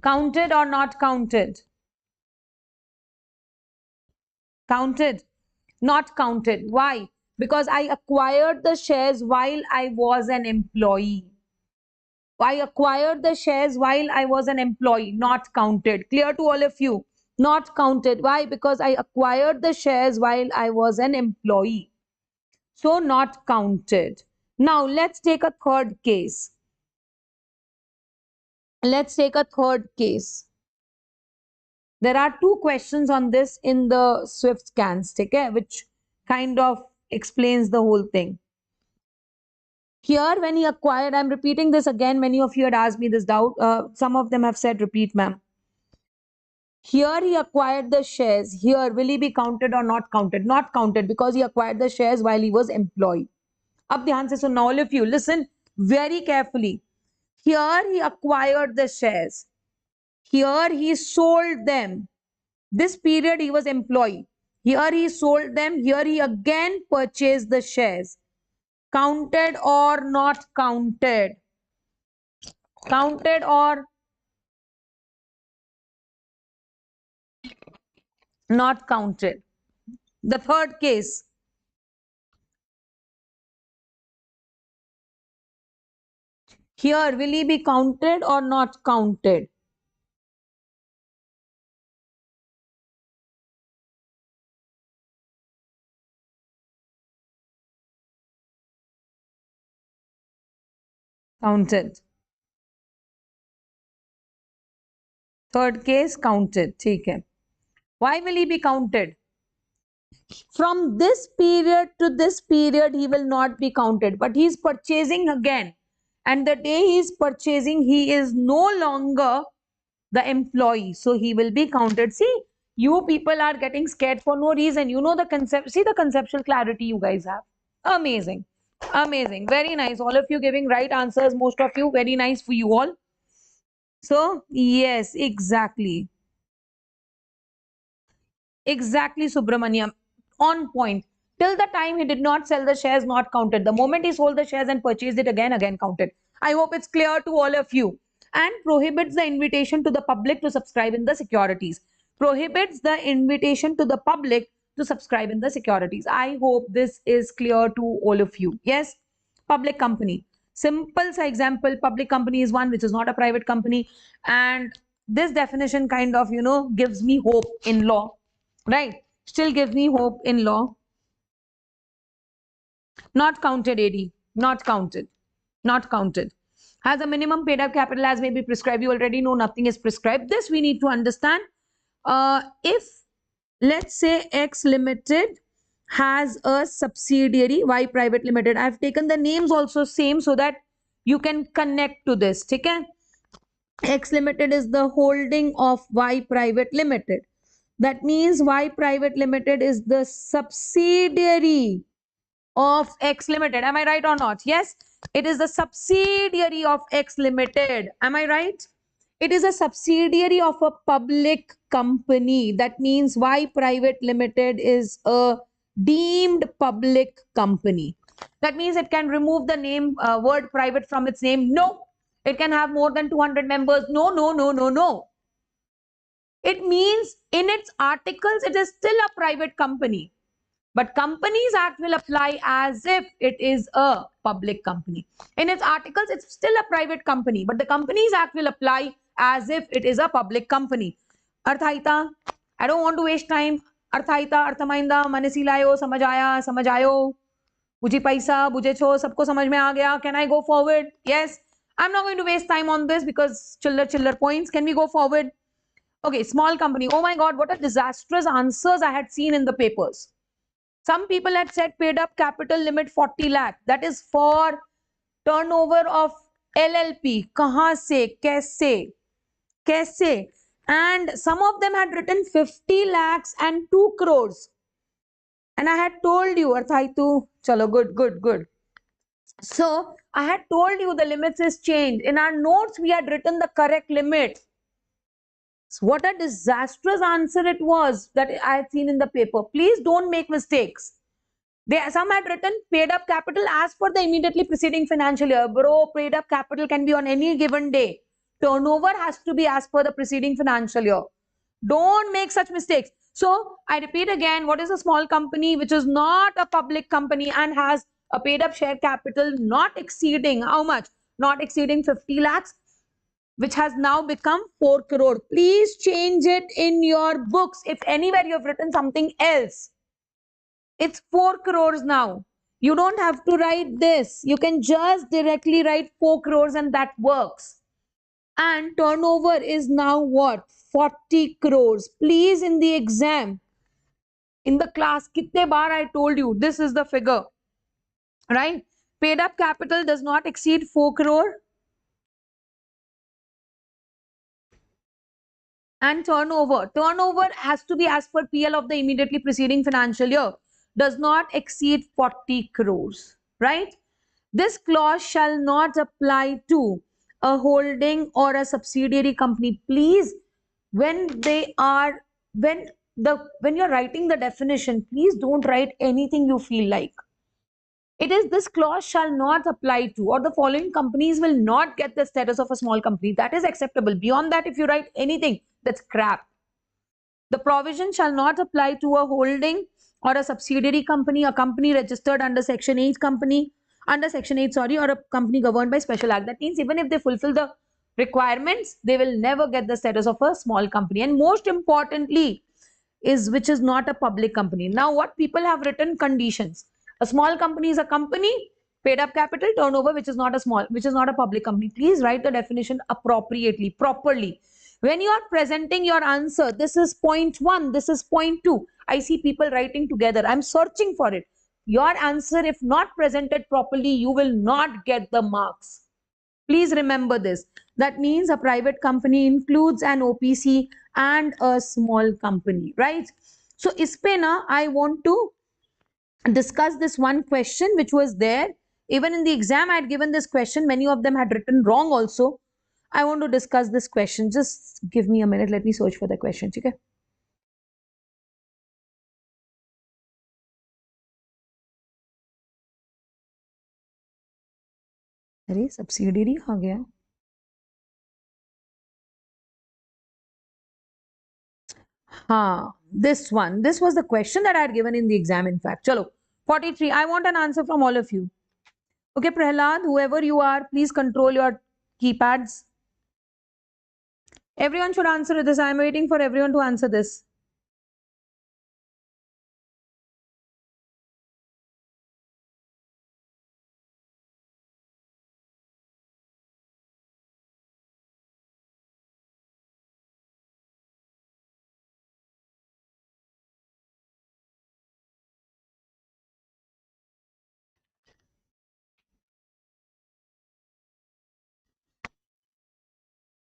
Counted or not counted? Counted, not counted. Why? Because I acquired the shares while I was an employee. I acquired the shares while I was an employee, not counted. Clear to all of you? Not counted. Why? Because I acquired the shares while I was an employee. So not counted. Now let's take a third case. Let's take a third case. There are two questions on this in the Swift scans, okay, which kind of explains the whole thing. Here, when he acquired, I'm repeating this again. Many of you had asked me this doubt. Some of them have said, repeat, ma'am. Here, he acquired the shares. Here, will he be counted or not counted? Not counted because he acquired the shares while he was employed. Ab dhyan se sunna, all of you, listen very carefully. Here, he acquired the shares. Here, he sold them. This period, he was employee. Here, he sold them. Here, he again purchased the shares. Counted or not counted? Counted or not counted? The third case. Here, will he be counted or not counted? Counted. Third case, counted. ठीक है. Why will he be counted? From this period to this period, he will not be counted. But he is purchasing again. And the day he is purchasing, he is no longer the employee. So he will be counted. See, you people are getting scared for no reason. You know the concept. See the conceptual clarity you guys have. Amazing. Amazing. Very nice. All of you giving right answers. Most of you. Very nice for you all. So, yes, exactly. Exactly, Subramaniam. On point. Till the time he did not sell the shares, not counted. The moment he sold the shares and purchased it again counted. I hope it's clear to all of you. And prohibits the invitation to the public to subscribe in the securities. Prohibits the invitation to the public to subscribe in the securities. I hope this is clear to all of you. Yes, public company. Simple example, public company is one which is not a private company. And this definition kind of, gives me hope in law. Right? Still gives me hope in law. Not counted, AD. Not counted. Not counted. Has a minimum paid up capital as may be prescribed. You already know nothing is prescribed. This we need to understand. If, let's say, X Limited has a subsidiary, Y Private Limited. I've taken the names also same so that you can connect to this. Okay? X Limited is the holding of Y Private Limited. That means Y Private Limited is the subsidiary of X Limited. Am I right or not? Yes, it is the subsidiary of X Limited. Am I right? It is a subsidiary of a public company. That means Y Private Limited is a deemed public company. That means it can remove the name word private from its name. No. It can have more than 200 members. No, no, no, no, no. It means in its articles, it is still a private company. But Companies Act will apply as if it is a public company. In its articles, it's still a private company, but the Companies Act will apply as if it is a public company. Arthaita, I don't want to waste time. Arthaita, Arthamainda, Manasi layo, samajh aayo. Buji paisa, buje cho, sabko samajh mein aa gaya. Can I go forward? Yes. I'm not going to waste time on this because chiller points. Can we go forward? Okay, small company. Oh my God, what a disastrous answers I had seen in the papers. Some people had said paid up capital limit 40 lakh. That is for turnover of LLP. Kahan se? Kaise? Kaise? And some of them had written 50 lakhs and 2 crores. And I had told you, Arthaitu, chalo, good. So I had told you the limits is changed. In our notes, we had written the correct limit. So what a disastrous answer it was that I had seen in the paper. Please don't make mistakes. Some had written paid up capital as per the immediately preceding financial year. Bro, paid up capital can be on any given day. Turnover has to be as per the preceding financial year. Don't make such mistakes. So I repeat again, what is a small company which is not a public company and has a paid up share capital not exceeding how much? Not exceeding 50 lakhs, which has now become 4 crore. Please change it in your books. If anywhere you have written something else, it's 4 crores now. You don't have to write this. You can just directly write 4 crores and that works. And turnover is now what? 40 crores. Please, in the exam, in the class, kitne baar I told you, this is the figure, right? Paid up capital does not exceed 4 crore and turnover has to be as per PL of the immediately preceding financial year, does not exceed 40 crores, right? This clause shall not apply to a holding or a subsidiary company. Please, when they are when you're writing the definition, please don't write anything you feel like. It is this clause shall not apply to, or the following companies will not get the status of a small company. That is acceptable. Beyond that, if you write anything, that's crap. The provision shall not apply to a holding or a subsidiary company, a company registered under Section 8 company, under Section 8, sorry, or a company governed by special act. That means even if they fulfill the requirements, they will never get the status of a small company. And most importantly, is which is not a public company. Now, what people have written conditions. A small company is a company, paid up capital, turnover, which is not a small, which is not a public company. Please write the definition appropriately, properly. When you are presenting your answer, this is point one, this is point two. I see people writing together. I'm searching for it. Your answer, if not presented properly, you will not get the marks. Please remember this. That means a private company includes an OPC and a small company, right? So, ispe na, I want to discuss this one question which was there. Even in the exam, I had given this question. Many of them had written wrong also. I want to discuss this question. Just give me a minute. Let me search for the question. Okay. अरे subsidiary आ गया. This one. This was the question that I had given in the exam, in fact. Chalo, 43. I want an answer from all of you. Okay, Prahlad, whoever you are, please control your keypads. Everyone should answer this. I am waiting for everyone to answer this.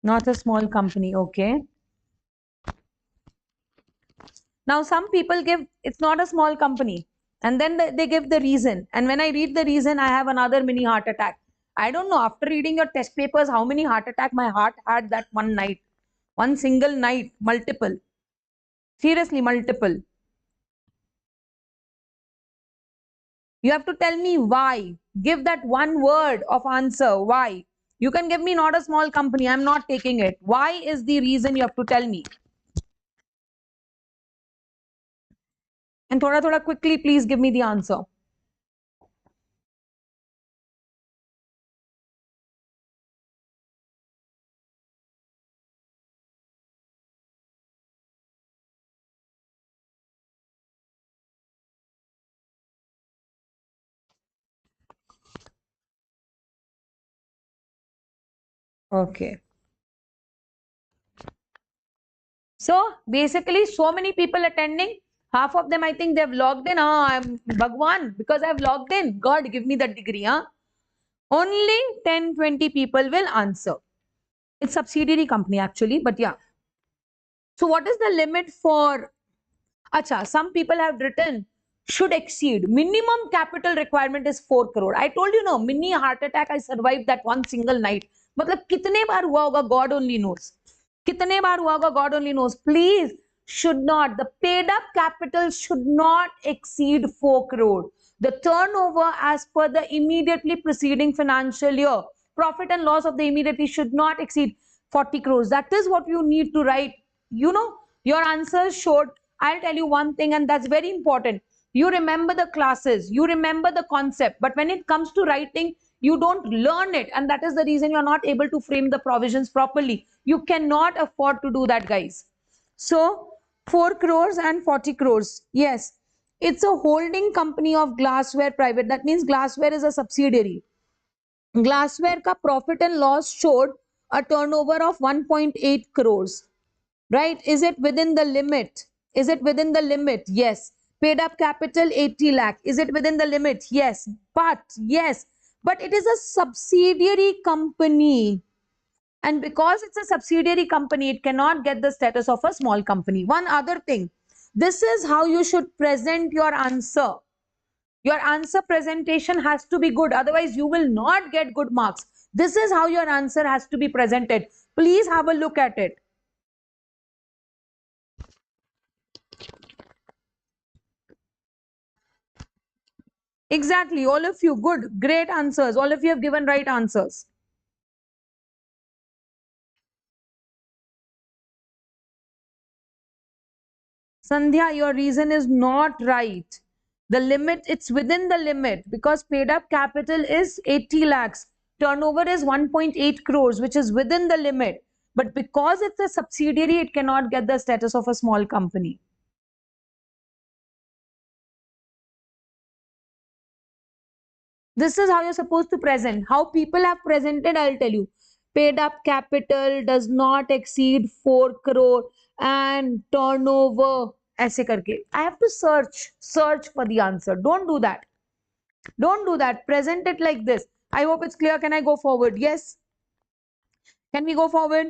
Not a small company. Okay. Now, some people give it's not a small company, and then they give the reason. And when I read the reason, I have another mini heart attack. I don't know, after reading your test papers, how many heart attack my heart had that one night. One single night, multiple. Seriously, multiple. You have to tell me why. Give that one word of answer. Why? You can give me not a small company. I'm not taking it. Why is the reason you have to tell me? And thoda quickly, please give me the answer. Okay. So basically, so many people attending. Half of them, I think they've logged in. Ah, I'm Bhagwan because I've logged in. God, give me that degree. Huh? Only 10, 20 people will answer. It's subsidiary company actually, but yeah. So what is the limit for? Acha, some people have written should exceed. Minimum capital requirement is 4 crore. I told you no, mini heart attack. I survived that one single night. मतलब कितने बार हुआ होगा? God only knows. कितने बार हुआ होगा? God only knows. Please, should not. The paid up capital should not exceed 4 crore. The turnover as per the immediately preceding financial year, profit and loss of the immediately should not exceed 40 crores. That is what you need to write. You know, your answers showed. I'll tell you one thing, and that's very important. You remember the classes, you remember the concept, but when it comes to writing, you don't learn it, and that is the reason you're not able to frame the provisions properly. You cannot afford to do that, guys. So 4 crores and 40 crores. Yes, it's a holding company of Glassware Private. That means Glassware is a subsidiary. Glassware ka profit and loss showed a turnover of 1.8 crores. Right? Is it within the limit? Is it within the limit? Yes. Paid up capital 80 lakh. Is it within the limit? Yes. Yes. But it is a subsidiary company. And because it's a subsidiary company, it cannot get the status of a small company. One other thing, this is how you should present your answer. Your answer presentation has to be good, otherwise, you will not get good marks. This is how your answer has to be presented. Please have a look at it. Exactly, all of you, good, great answers. All of you have given right answers. Sandhya, your reason is not right. The limit, it's within the limit because paid up capital is 80 lakhs. Turnover is 1.8 crores, which is within the limit. But because it's a subsidiary, it cannot get the status of a small company. This is how you're supposed to present. How people have presented, I'll tell you. Paid up capital does not exceed 4 crore and turnover. ऐसे करके. I have to search for the answer. Don't do that. Don't do that. Present it like this. I hope it's clear. Can I go forward? Yes. Can we go forward?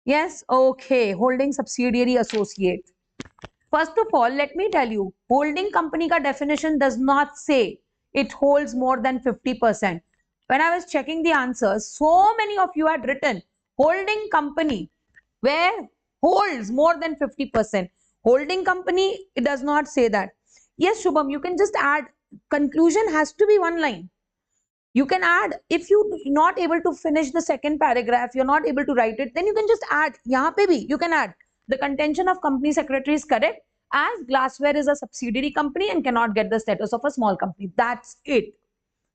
Yes. Okay. Holding subsidiary associate. First of all, let me tell you, holding company ka definition does not say it holds more than 50%. When I was checking the answers, so many of you had written holding company where holds more than 50%. Holding company, it does not say that. Yes, Shubham, you can just add conclusion has to be one line. You can add, if you're not able to finish the second paragraph, you're not able to write it, then you can just add. Yahan pe bhi, you can add. The contention of company secretary is correct as Glassware is a subsidiary company and cannot get the status of a small company. That's it.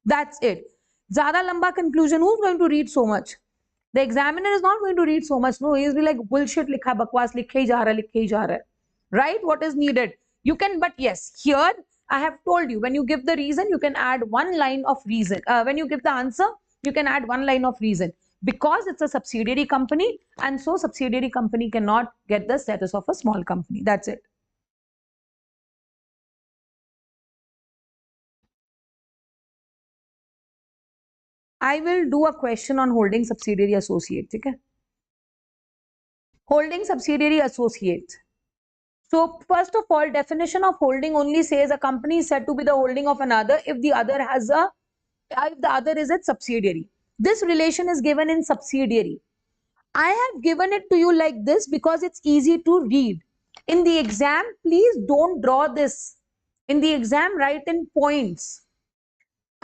That's it. Zyada lamba conclusion, who's going to read so much? The examiner is not going to read so much. No, he'll be like, bullshit likha, bakwas likhe hi ja raha, likhe hi ja raha. Right? What is needed? You can, but yes, here I have told you, when you give the reason, you can add one line of reason. When you give the answer, you can add one line of reason. Because it's a subsidiary company, and so subsidiary company cannot get the status of a small company. That's it. I will do a question on holding subsidiary associate. Okay? Holding subsidiary associate. So first of all, definition of holding only says a company is said to be the holding of another if the other is its subsidiary. This relation is given in subsidiary. I have given it to you like this because it's easy to read. In the exam, please don't draw this. In the exam, write in points.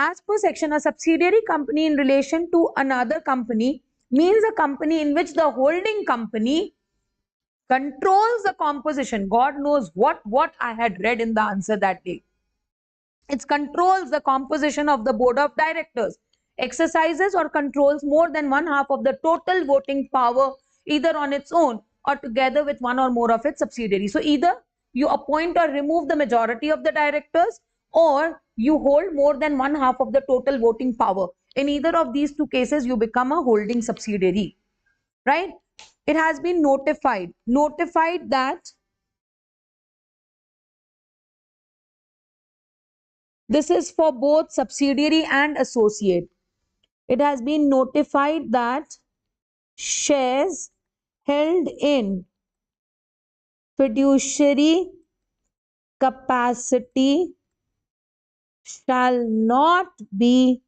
As per section, a subsidiary company in relation to another company means a company in which the holding company controls the composition. God knows what I had read in the answer that day. It controls the composition of the board of directors, exercises or controls more than one half of the total voting power, either on its own or together with one or more of its subsidiaries. So either you appoint or remove the majority of the directors, or you hold more than one half of the total voting power. In either of these two cases, you become a holding subsidiary, right? It has been notified that this is for both subsidiary and associate. It has been notified that shares held in fiduciary capacity shall not be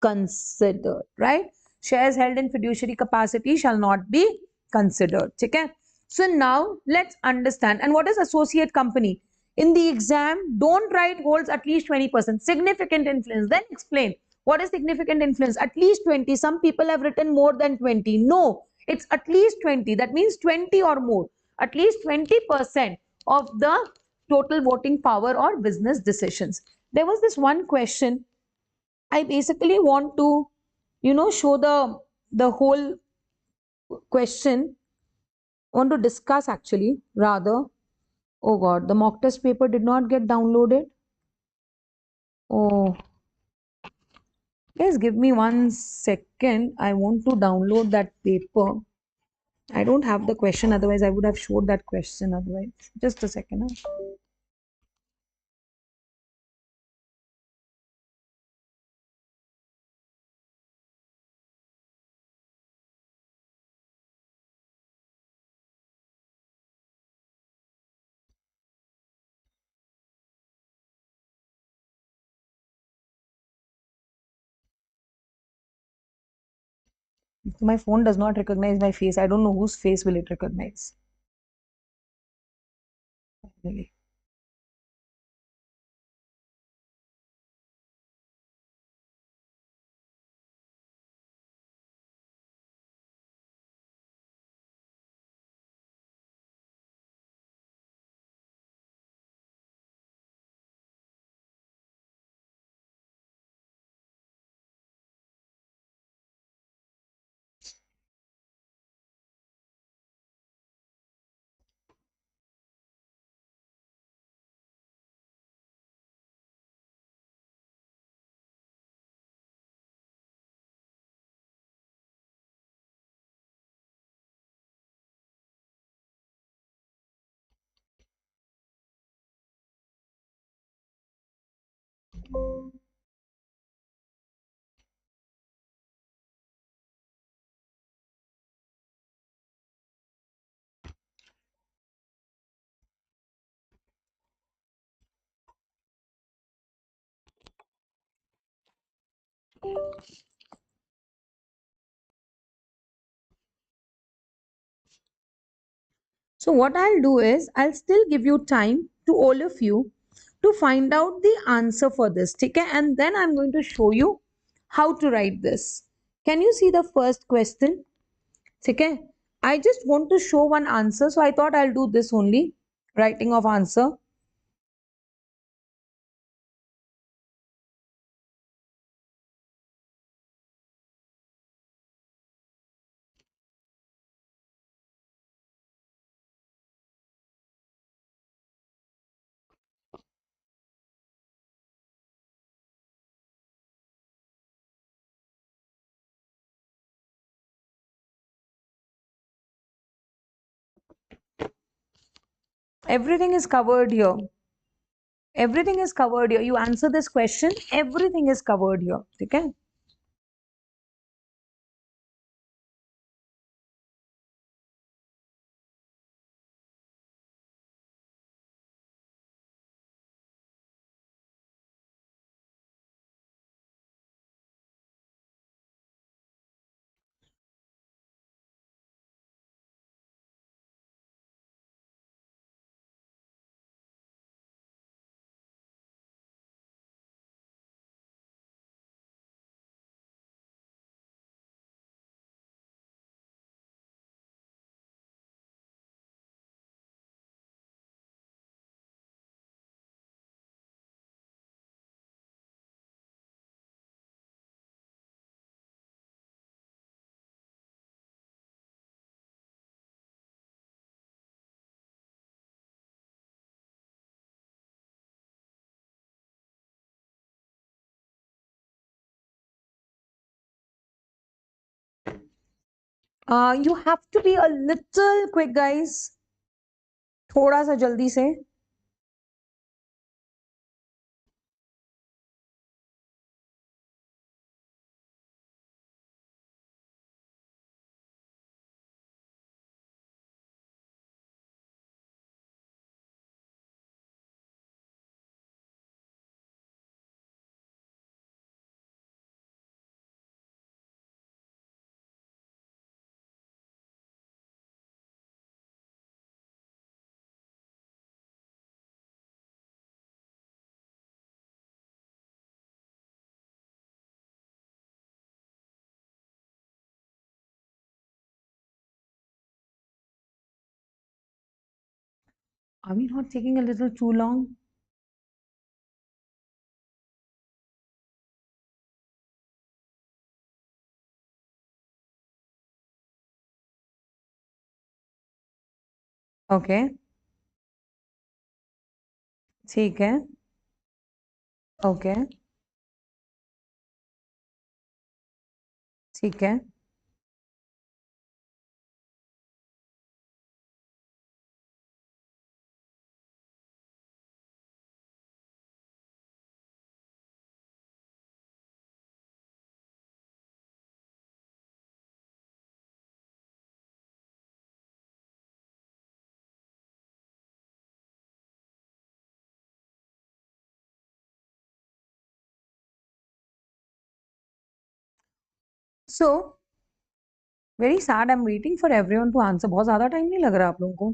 considered, right? Shares held in fiduciary capacity shall not be considered. Okay? So now let's understand. And what is associate company? In the exam, don't write holds at least 20%. Significant influence. Then explain. What is significant influence? At least 20. Some people have written more than 20. No, it's at least 20. That means 20 or more. At least 20% of the total voting power or business decisions. There was this one question I basically want to, show the whole question. I want to discuss actually rather. Oh God, the mock test paper did not get downloaded. Oh, guys, give me 1 second. I want to download that paper. I don't have the question, otherwise I would have showed that question. Otherwise, just a second. Huh? My phone does not recognize my face. I don't know whose face will it recognize. Really. So what I'll do is I'll still give you time to all of you to find out the answer for this. Okay? And then I'm going to show you how to write this. Can you see the first question? Okay? I just want to show one answer. So I thought I'll do this only. Writing of answer. Everything is covered here. Everything is covered here. You answer this question. Everything is covered here. Okay? You have to be a little quick, guys. थोड़ा सा जल्दी से. Are we not taking a little too long? Okay. ठीक है. Okay. ठीक है. So, very sad. I'm waiting for everyone to answer. बहुत ज़्यादा टाइम नहीं लग रहा आप लोगों को?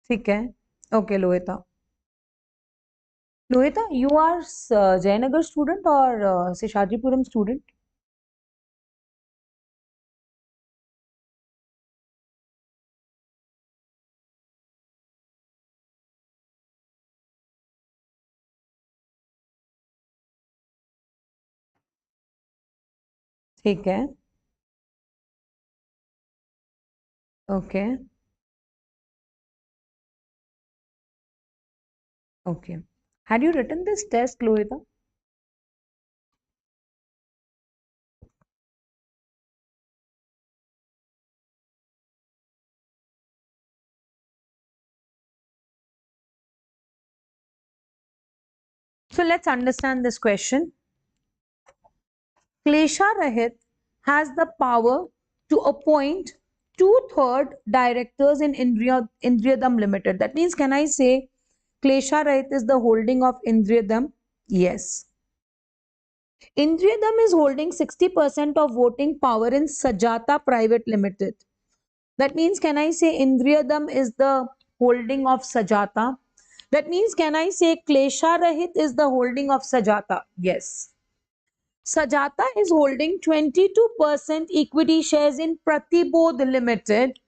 ठीक है. Okay, Lohita. Lohita, you are Jayanagar student or Seshajipuram student? ठीक है. Okay. Okay. Had you written this test, Lohita? So let's understand this question. Klesha Rahit has the power to appoint two-third directors in Indriyadam Limited. That means, can I say Klesha Rahit is the holding of Indriyadam? Yes. Indriyadam is holding 60% of voting power in Sajata Private Limited. That means, can I say Indriyadam is the holding of Sajata? That means, can I say Klesha Rahit is the holding of Sajata? Yes. Sajata is holding 22% equity shares in Pratibodh Limited.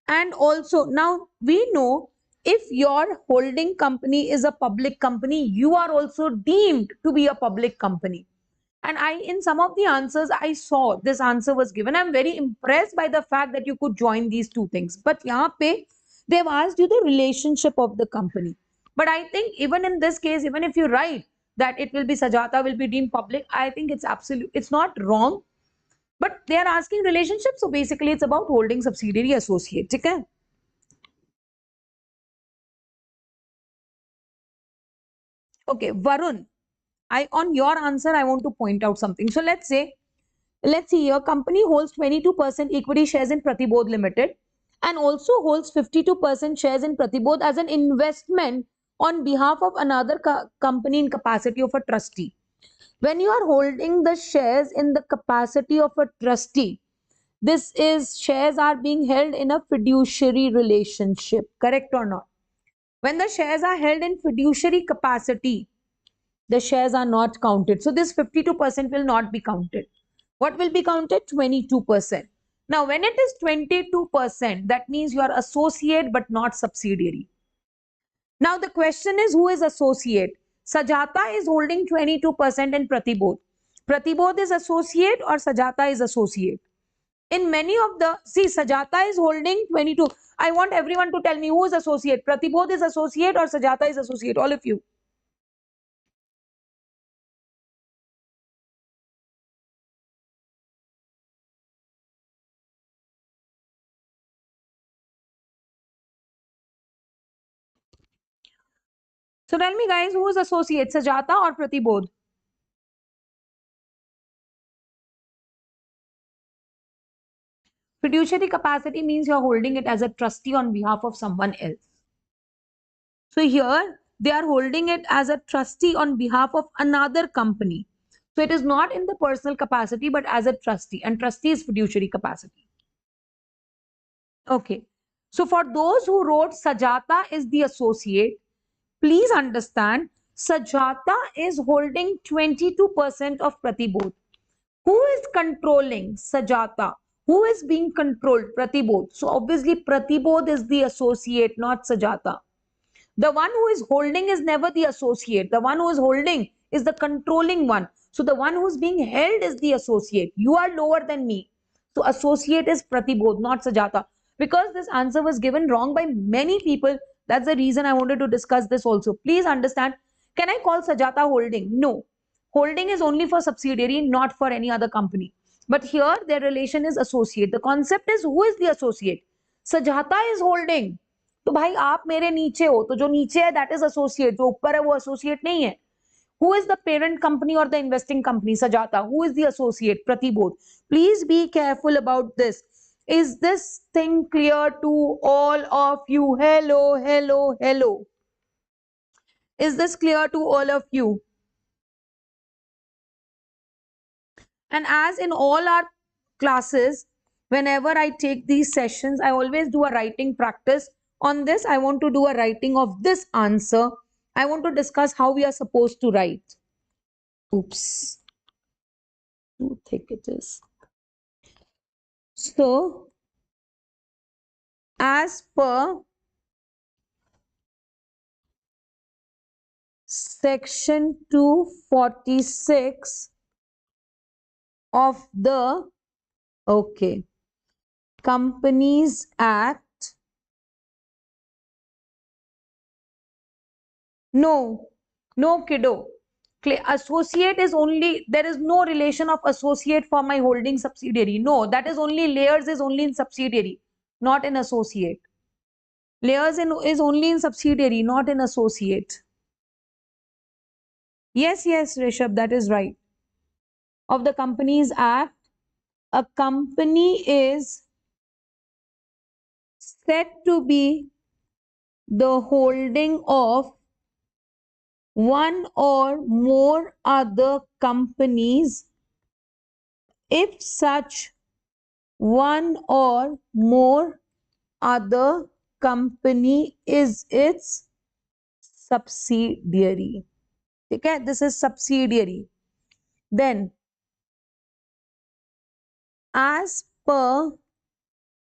And also, now we know if your holding company is a public company, you are also deemed to be a public company. And in some of the answers, I saw this answer was given. I'm very impressed by the fact that you could join these two things. But यहाँ पे, they've asked you the relationship of the company. But I think even in this case, even if you write that it will be Sajata will be deemed public, I think it's not wrong. But they are asking relationship. So basically, it's about holding subsidiary associate. Okay? Okay, Varun, on your answer, I want to point out something. So let's see, your company holds 22% equity shares in Pratibodh Limited and also holds 52% shares in Pratibodh as an investment on behalf of another company in capacity of a trustee. When you are holding the shares in the capacity of a trustee, this is shares are being held in a fiduciary relationship, correct or not? When the shares are held in fiduciary capacity, the shares are not counted. So this 52% will not be counted. What will be counted? 22%. Now, when it is 22%, that means you are associate but not subsidiary. Now, the question is who is associate? Sajata is holding 22% in Pratibodh. Pratibodh is associate or Sajata is associate? In many of the, see, Sajata is holding 22. I want everyone to tell me who is associate. Pratibodh is associate or Sajata is associate? All of you. So tell me, guys, who is associate, Sajata or Pratibodh? Fiduciary capacity means you're holding it as a trustee on behalf of someone else. So here they are holding it as a trustee on behalf of another company. So it is not in the personal capacity, but as a trustee, and trustee is fiduciary capacity. Okay. So for those who wrote Sajata is the associate, please understand Sajata is holding 22% of Pratibodh. Who is controlling Sajata? Who is being controlled? Pratibodh. So obviously Pratibodh is the associate, not Sajata. The one who is holding is never the associate. The one who is holding is the controlling one. So the one who is being held is the associate. You are lower than me. So associate is Pratibodh, not Sajata. Because this answer was given wrong by many people, that's the reason I wanted to discuss this also. Please understand. Can I call Sajata holding? No. Holding is only for subsidiary, not for any other company. But here their relation is associate. The concept is who is the associate? Sajata is holding. तो भाई आप मेरे नीचे हो, तो जो नीचे है दैट इज एसोसिएट, जो ऊपर है वो एसोसिएट नहीं है. Who is the parent company or the investing company? Sajata. Who is the associate? Pratibodh. Please be careful about this. Is this thing clear to all of you? Hello, hello, hello. Is this clear to all of you? And as in all our classes, whenever I take these sessions, I always do a writing practice. On this, I want to do a writing of this answer. I want to discuss how we are supposed to write. Oops, too thick it is. So, as per section 246 of the Companies Act, no, no, kiddo. Associate is only, there is no relation of associate for my holding subsidiary. No, that is only layers is only in subsidiary, not in associate. Layers is only in subsidiary, not in associate. Yes, yes, Rishabh, that is right. Of the Companies Act, a company is said to be the holding of one or more other companies if such one or more other company is its subsidiary. Okay, this is subsidiary. Then, as per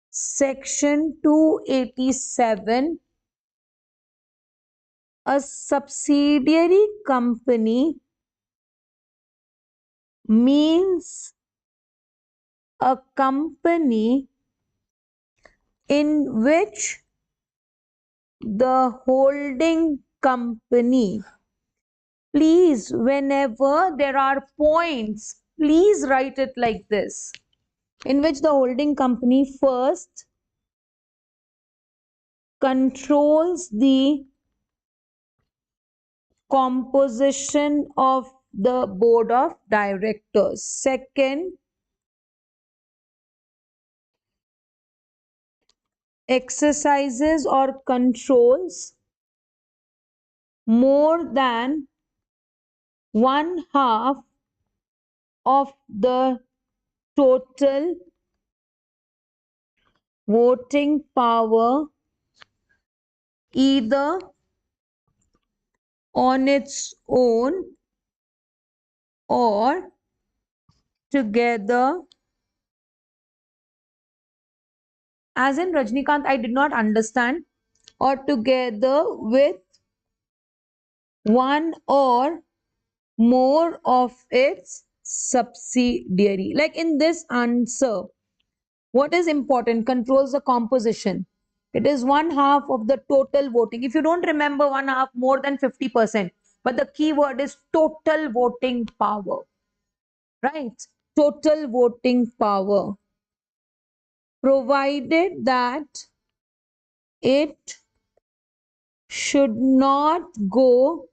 section 287, a subsidiary company means a company in which the holding company, please, whenever there are points, please write it like this, in which the holding company first controls the composition of the board of directors. Second, exercises or controls more than one half of the total voting power either on its own or together. As in Rajnikant, I did not understand. Or together with one or more of its subsidiary. Like in this answer, what is important? Controls the composition. It is one half of the total voting. If you don't remember, one half, more than 50%. But the key word is total voting power. Right? Total voting power. Provided that it should not go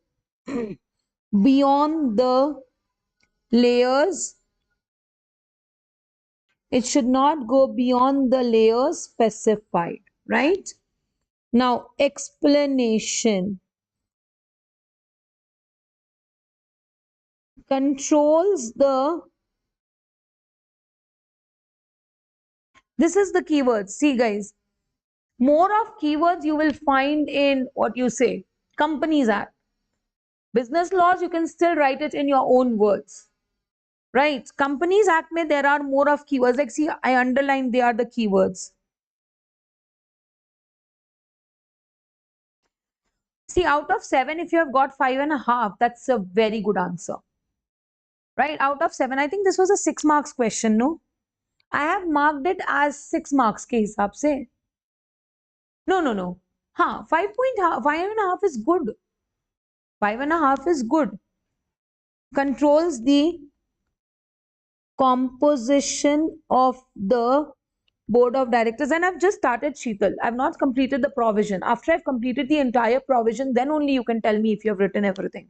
beyond the layers. It should not go beyond the layers specified, right? Now, explanation controls the, this is the keywords. See, guys, more of keywords you will find in what you say, Companies Act. Business laws, you can still write it in your own words, right? Companies Act, mein, there are more of keywords. Like, see, I underlined, they are the keywords. See, out of 7, if you have got 5.5, that's a very good answer, right? Out of 7, I think this was a 6 marks question, no? I have marked it as 6 marks के हिसाब से. No, no, no. हाँ, 5.5 is good. 5.5 is good. Controls the composition of the board of directors. And I've just started, Sheetal. I've not completed the provision. After I've completed the entire provision, then only you can tell me if you have written everything.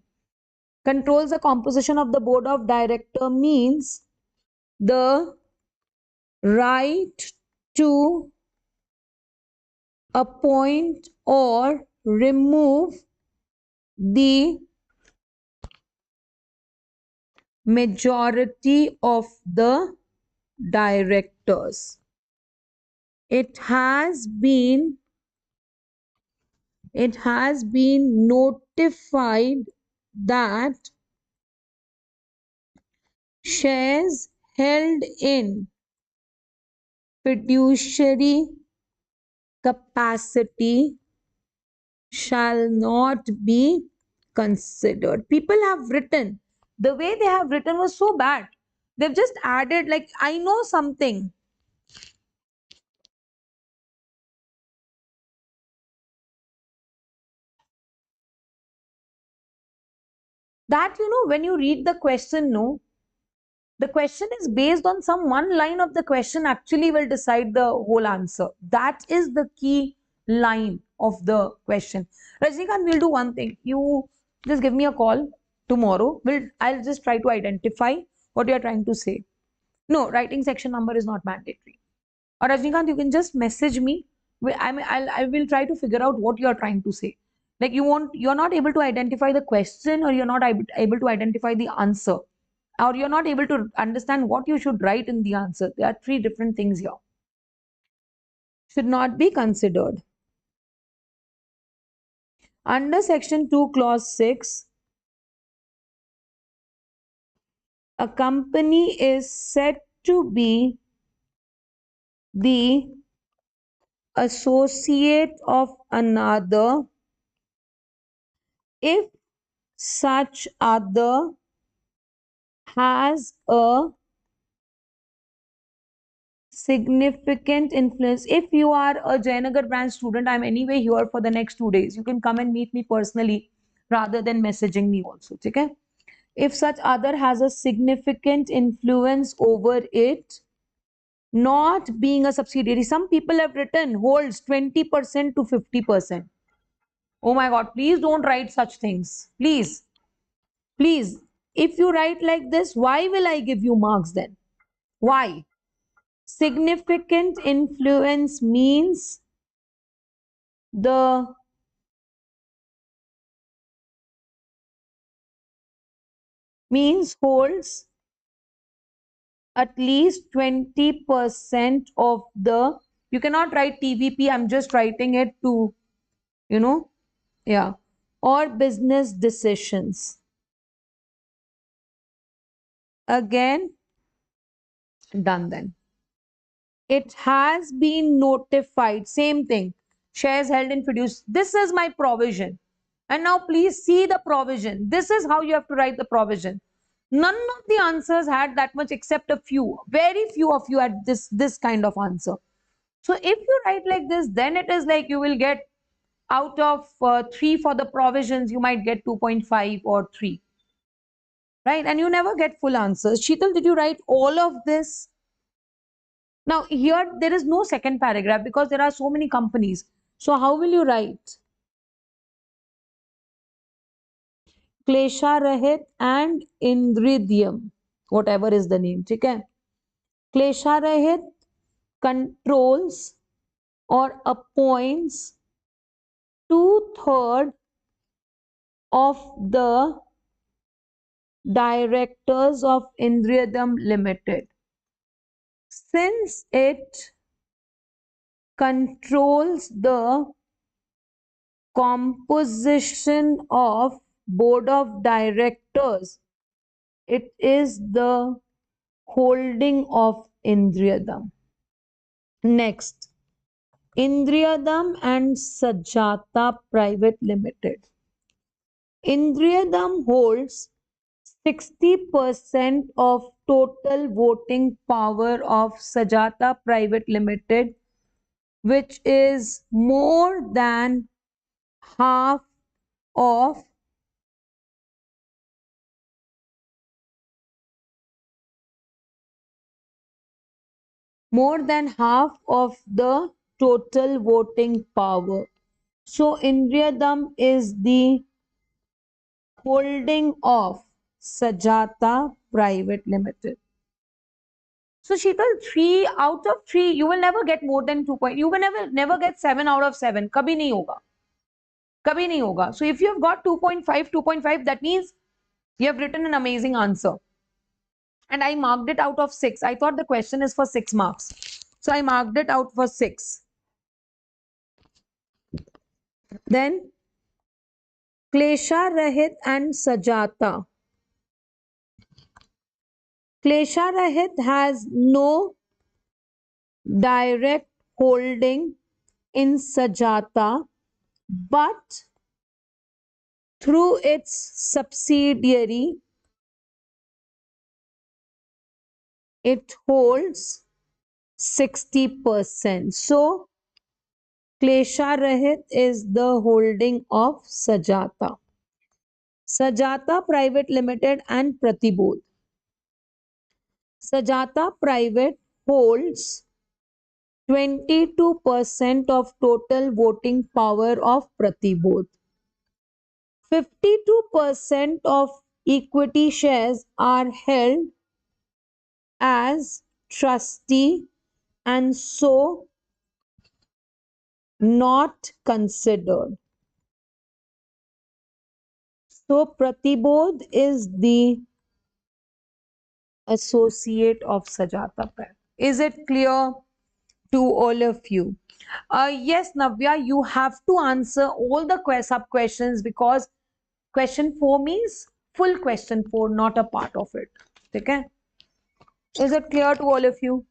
Controls the composition of the board of director means the right to appoint or remove the majority of the directors. It has been notified that shares held in fiduciary capacity shall not be considered. People have written, the way they have written was so bad. They've just added, like, I know something. That, when you read the question, no, the question is based on some one line of the question actually will decide the whole answer. That is the key line of the question. Rajnikant, we'll do one thing. You just give me a call tomorrow. I'll just try to identify what you're trying to say. No, writing section number is not mandatory. Or Rajnikant, you can just message me. I will try to figure out what you're trying to say. Like you're not able to identify the question, or you're not able to identify the answer, or you're not able to understand what you should write in the answer. There are 3 different things here. Should not be considered. Under section 2, clause 6, a company is said to be the associate of another if such other has a significant influence. If you are a Jayanagar branch student, I'm anyway here for the next 2 days. You can come and meet me personally rather than messaging me also. Okay? If such other has a significant influence over it, not being a subsidiary. Some people have written holds 20% to 50%. Oh my God, please don't write such things. Please, please. If you write like this, why will I give you marks then? Why? Significant influence the means holds at least 20% of the, you cannot write TVP, I'm just writing it to, yeah, or business decisions. Again, done then. It has been notified. Same thing. Shares held in fiduciary. This is my provision. And now please see the provision. This is how you have to write the provision. None of the answers had that much except a few. Very few of you had this kind of answer. So if you write like this, then it is like you will get out of 3 for the provisions, you might get 2.5 or 3. Right? And you never get full answers. Sheetal, did you write all of this? Now here there is no second paragraph because there are so many companies. So how will you write? क्लेशा रहित and इंद्रियम, whatever is the name, ठीक है। क्लेशा रहित controls or appoints 2/3 of the directors of Indriyadam Limited. Since it controls the composition of board of directors, it is the holding of Indriyadam. Next, Indriyadam and Sajata Private Limited. Indriyadam holds 60% of total voting power of Sajata Private Limited, which is half of more than half of the total voting power. So Indriyadam is the holding of Sajata Private Limited. So Sheetal, 3 out of 3, you will never get more than 2 point. You will never get 7 out of 7. कभी नहीं होगा. कभी नहीं होगा. So if you have got 2.5, that means you have written an amazing answer. And I marked it out of 6. I thought the question is for 6 marks. So I marked it out for 6. Then Klesha Rahit and Sajata. Klesha Rahit has no direct holding in Sajata, but through its subsidiary, it holds 60%. So, Klesha Rahit is the holding of Sajata. Sajata Private Limited and Pratibodh. Sajata Private holds 22% of total voting power of Pratibodh. 52% of equity shares are held as trustee and so not considered. So Pratibodh is the associate of Sajata Private. Is it clear to all of you? Yes, Navya, you have to answer all the sub questions because question 4 means full question 4, not a part of it. Okay? Is it clear to all of you?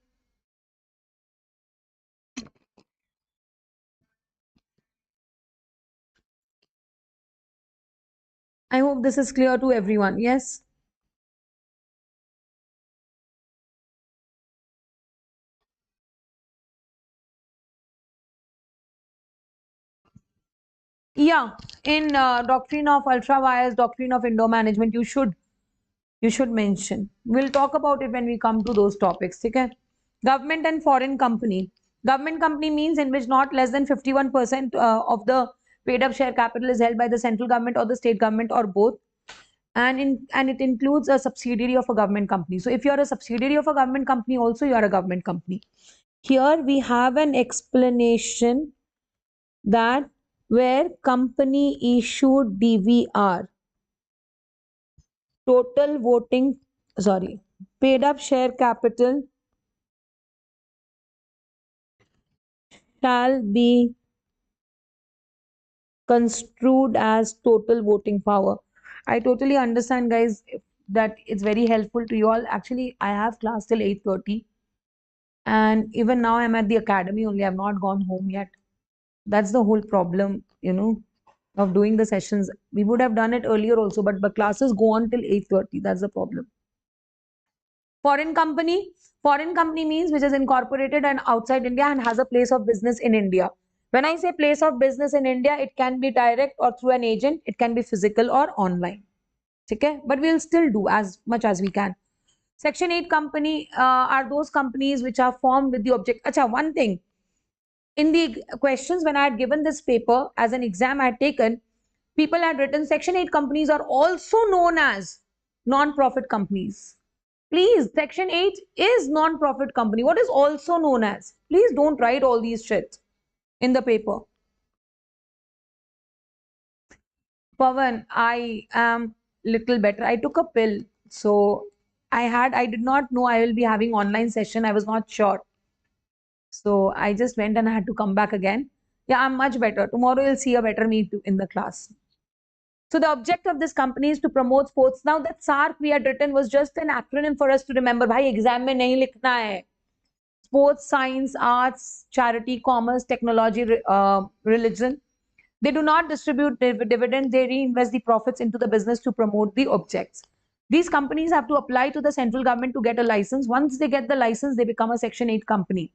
I hope this is clear to everyone. Yes? Yeah, in doctrine of ultra wires, doctrine of Indo management, you should mention. We'll talk about it when we come to those topics. Okay? Government and foreign company. Government company means in which not less than 51% of the paid up share capital is held by the central government or the state government or both. And it includes a subsidiary of a government company. So if you're a subsidiary of a government company, also you are a government company. Here we have an explanation that where company issued DVR, total voting, sorry, paid up share capital shall be construed as total voting power. I totally understand, guys, that it's very helpful to you all. Actually, I have class till 8:30, and even now I'm at the academy only. I've not gone home yet. That's the whole problem, of doing the sessions. We would have done it earlier also, but the classes go on till 8:30. That's the problem. Foreign company. Foreign company means which is incorporated and outside India and has a place of business in India. When I say place of business in India, it can be direct or through an agent. It can be physical or online. Okay? But we'll still do as much as we can. Section 8 company are those companies which are formed with the object. Acha, one thing. In the questions, when I had given this paper as an exam, I had taken People had written Section 8 companies are also known as non-profit companies. Please, Section 8 is non-profit company. What is also known as? Please don't write all these shit in the paper. Pavan, I am little better. I took a pill. So I did not know I will be having online session. I was not sure. So I just went and I had to come back again. Yeah, I'm much better. Tomorrow you'll see a better me too in the class. So the object of this company is to promote sports. Now that SARC we had written was just an acronym for us to remember. Bhai, exam mein nahi likhna hai. Sports, science, arts, charity, commerce, technology, religion. They do not distribute dividends. They reinvest the profits into the business to promote the objects. These companies have to apply to the central government to get a license. Once they get the license, they become a Section 8 company.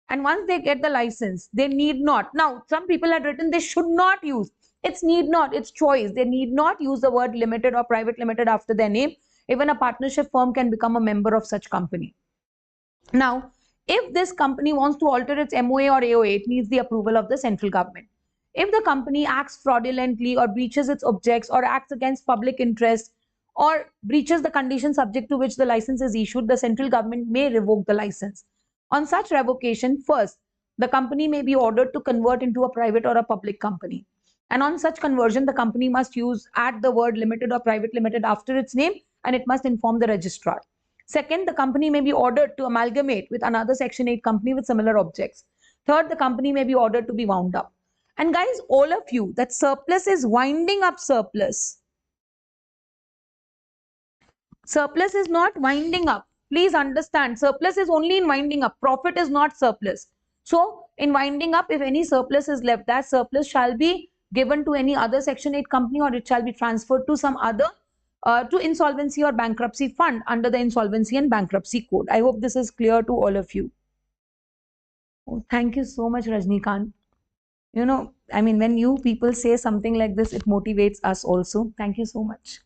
And once they get the license, they need not. Now, some people had written they should not use. It's need not, it's choice. They need not use the word limited or private limited after their name. Even a partnership firm can become a member of such company. Now, if this company wants to alter its MOA or AOA, it needs the approval of the central government. If the company acts fraudulently or breaches its objects or acts against public interest or breaches the conditions subject to which the license is issued, the central government may revoke the license. On such revocation, first, the company may be ordered to convert into a private or a public company. And on such conversion, the company must add the word limited or private limited after its name, and it must inform the registrar. Second, the company may be ordered to amalgamate with another Section 8 company with similar objects. Third, the company may be ordered to be wound up. And guys, all of you, that surplus is winding up surplus. Surplus is not winding up. Please understand, surplus is only in winding up. Profit is not surplus. So, in winding up, if any surplus is left, that surplus shall be given to any other Section 8 company or it shall be transferred to some other, to insolvency or bankruptcy fund under the Insolvency and Bankruptcy Code. I hope this is clear to all of you. Oh, thank you so much, Rajnikant. You know, I mean, when you people say something like this, it motivates us also. Thank you so much.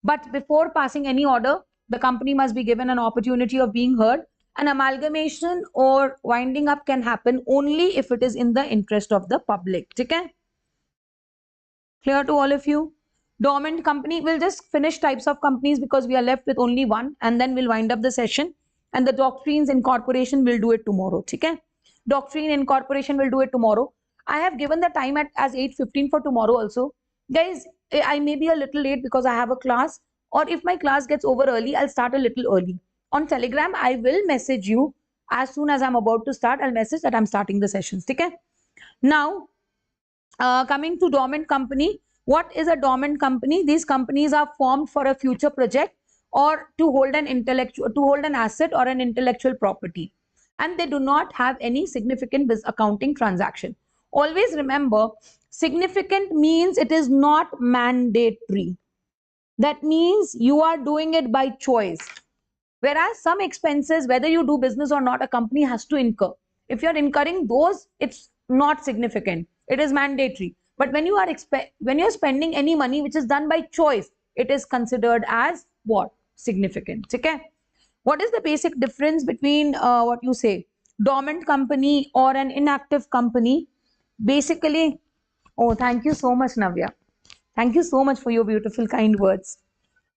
But before passing any order, the company must be given an opportunity of being heard. An amalgamation or winding up can happen only if it is in the interest of the public. Okay? Clear to all of you? Dormant company, we'll just finish types of companies because we are left with only one, and then we'll wind up the session. And the doctrines incorporation will do it tomorrow. Okay? Doctrine incorporation will do it tomorrow. I have given the time as 8:15 for tomorrow also. Guys, I may be a little late because I have a class, or if my class gets over early, I'll start a little early. On Telegram, I will message you as soon as I'm about to start. I'll message that I'm starting the sessions. Okay? Now, coming to dormant company, what is a dormant company? These companies are formed for a future project or to hold an asset or an intellectual property, and they do not have any significant accounting transaction. Always remember, significant means it is not mandatory. That means you are doing it by choice. Whereas some expenses, whether you do business or not, a company has to incur. If you're incurring those, it's not significant. It is mandatory. But when you are spending any money which is done by choice, it is considered as what? Significant. Okay? What is the basic difference between dormant company or an inactive company? Basically, oh, thank you so much, Navya. Thank you so much for your beautiful, kind words.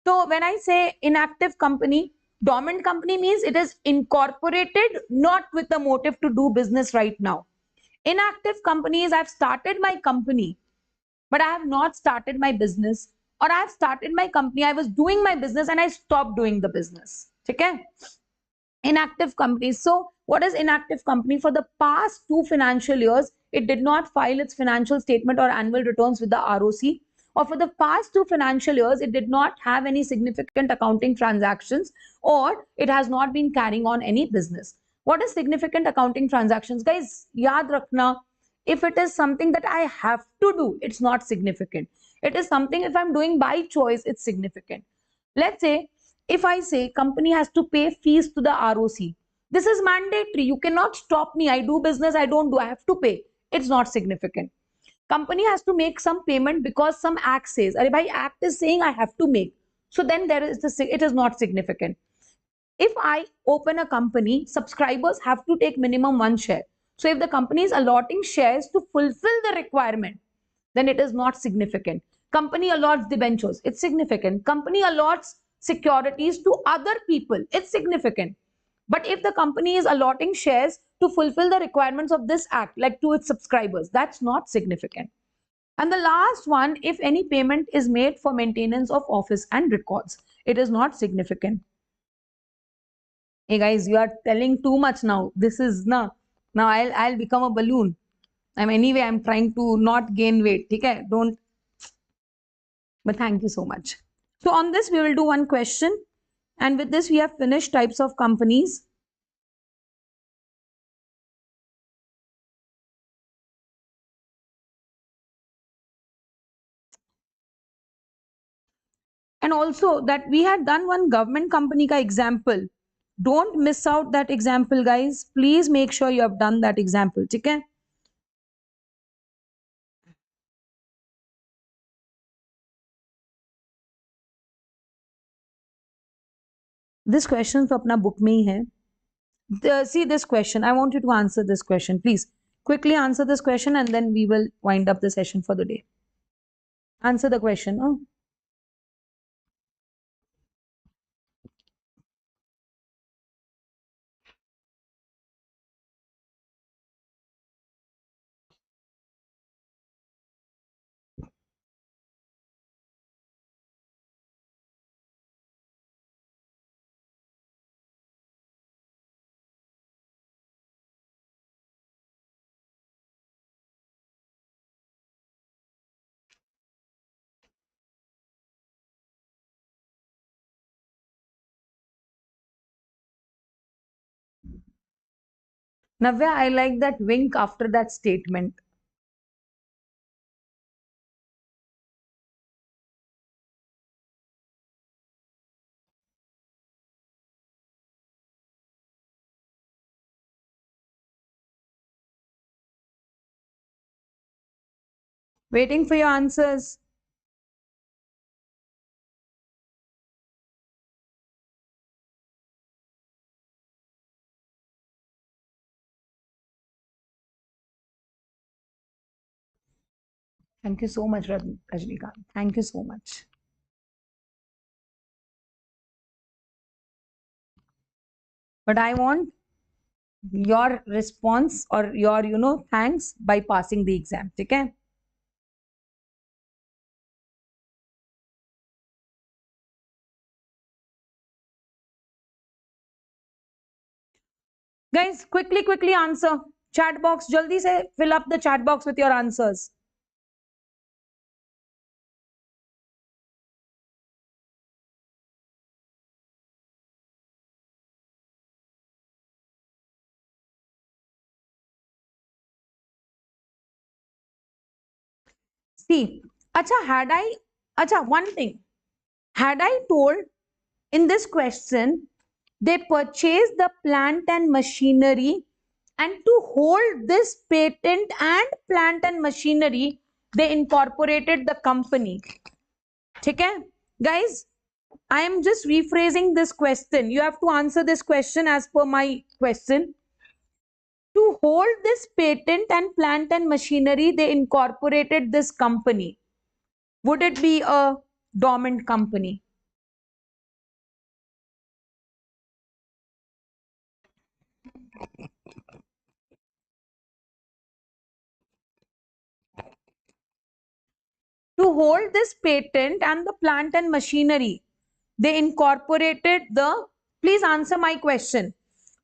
So when I say inactive company, dormant company means it is incorporated not with the motive to do business right now. Inactive companies, I've started my company, but I have not started my business, or I have started my company, I was doing my business and I stopped doing the business. Okay? Inactive companies. So what is inactive company? For the past 2 financial years, it did not file its financial statement or annual returns with the ROC, or for the past 2 financial years, it did not have any significant accounting transactions, or it has not been carrying on any business. What is significant accounting transactions? Guys, yaad rakhna, if it is something that I have to do, it's not significant. It is something if I'm doing by choice, it's significant. Let's say, if I say company has to pay fees to the ROC, this is mandatory. You cannot stop me. I do business, I don't do, I have to pay. It's not significant. Company has to make some payment because some act says, Arey bhai, act is saying I have to make. So then it is not significant. If I open a company, subscribers have to take minimum 1 share. So if the company is allotting shares to fulfill the requirement, then it is not significant. Company allots debentures, it's significant. Company allots securities to other people, it's significant. But if the company is allotting shares to fulfill the requirements of this act, like to its subscribers, that's not significant. And the last one, if any payment is made for maintenance of office and records, it is not significant. Hey guys, you are telling too much now. This is now I'll become a balloon. I'm trying to not gain weight. Okay, don't. But thank you so much. So on this, we will do one question. And with this, we have finished types of companies. And also that we had done one government company ka example. Don't miss out that example, guys. Please make sure you have done that example. Okay? This question तो अपना book में ही है. See this question. I want you to answer this question. Please quickly answer this question and then we will wind up the session for the day. Answer the question. Oh. Navya, I like that wink after that statement. Waiting for your answers. Thank you so much, Rajnikant. Thank you so much. But I want your response or your, thanks by passing the exam. Okay? Guys, quickly answer. Chat box, jaldi se fill up the chat box with your answers. See, one thing. Had I told in this question, they purchased the plant and machinery, and to hold this patent and plant and machinery, they incorporated the company. Okay? Guys, I am just rephrasing this question. You have to answer this question as per my question. To hold this patent and plant and machinery, they incorporated this company. Would it be a dormant company? To hold this patent and the plant and machinery, they incorporated the, please answer my question.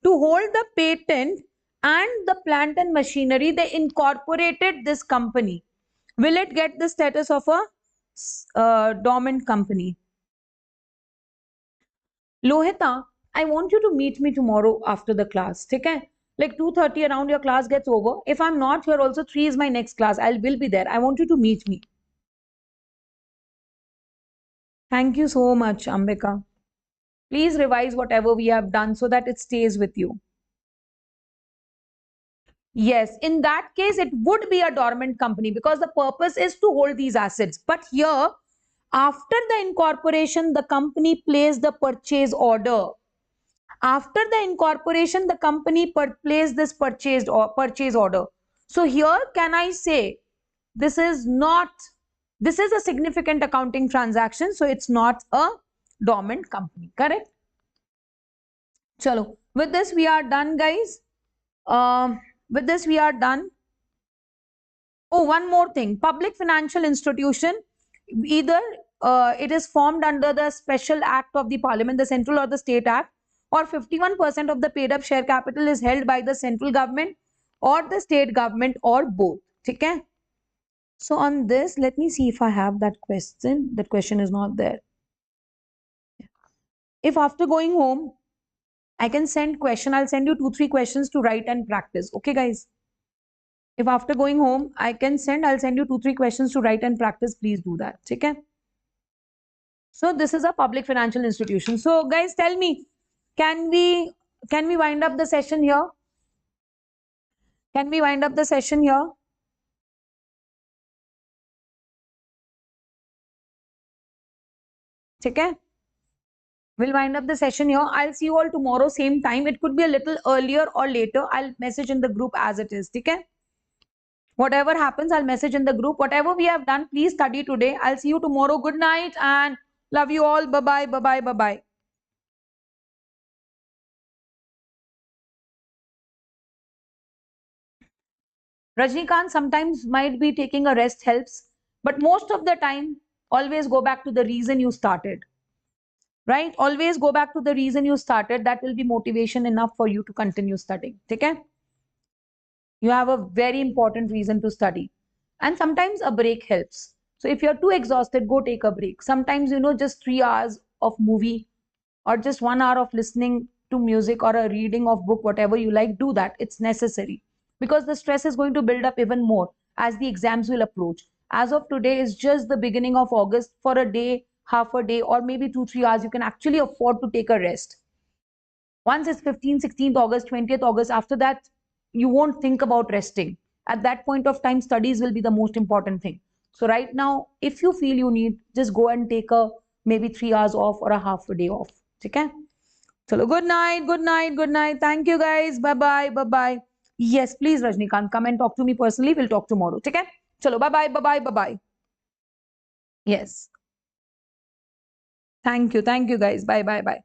To hold the patent and the plant and machinery, they incorporated this company. Will it get the status of a dormant company? Lohita, I want you to meet me tomorrow after the class. Okay? Like 2:30 around your class gets over. If I'm not here also, 3 is my next class. I will be there. I want you to meet me. Thank you so much, Ambika. Please revise whatever we have done so that it stays with you. Yes, in that case, it would be a dormant company because the purpose is to hold these assets. But here, after the incorporation, the company placed the purchase order. After the incorporation, the company placed this purchase order. So here, can I say this is not, this is a significant accounting transaction, so it's not a dormant company. Correct? Chalo. With this, we are done, guys. With this, we are done. Oh, one more thing. Public financial institution, either it is formed under the special act of the parliament, the central or the state act, or 51% of the paid up share capital is held by the central government or the state government or both. Okay? So on this, let me see if I have that question. That question is not there. If after going home, I can send question, I'll send you 2-3 questions to write and practice. Okay, guys? If after going home, I'll send you 2-3 questions to write and practice. Please do that. Okay? So this is a public financial institution. So guys, tell me, can we wind up the session here? Can we wind up the session here? Okay? We'll wind up the session here. I'll see you all tomorrow, same time. It could be a little earlier or later. I'll message in the group as it is. Okay? Whatever happens, I'll message in the group. Whatever we have done, please study today. I'll see you tomorrow. Good night and love you all. Bye-bye, bye-bye, bye-bye. Rajnikant, sometimes might be taking a rest helps, but most of the time, always go back to the reason you started. Right? Always go back to the reason you started. That will be motivation enough for you to continue studying. Okay? You have a very important reason to study. And sometimes a break helps. So if you're too exhausted, go take a break. Sometimes, just 3 hours of movie or just 1 hour of listening to music or a reading of book, whatever you like, do that. It's necessary because the stress is going to build up even more as the exams will approach. As of today is just the beginning of August. For a day, half a day, or maybe 2-3 hours, you can actually afford to take a rest. Once it's 15th, 16th August, 20th August, after that, you won't think about resting. At that point of time, studies will be the most important thing. So right now, if you feel you need, just go and take a maybe 3 hours off or a half a day off. Okay? So good night, good night, good night. Thank you guys. Bye-bye, bye-bye. Yes, please, Rajnikant, come and talk to me personally. We'll talk tomorrow. Okay? Chalo, bye-bye, bye-bye, bye-bye. Yes. Thank you guys. Bye, bye, bye.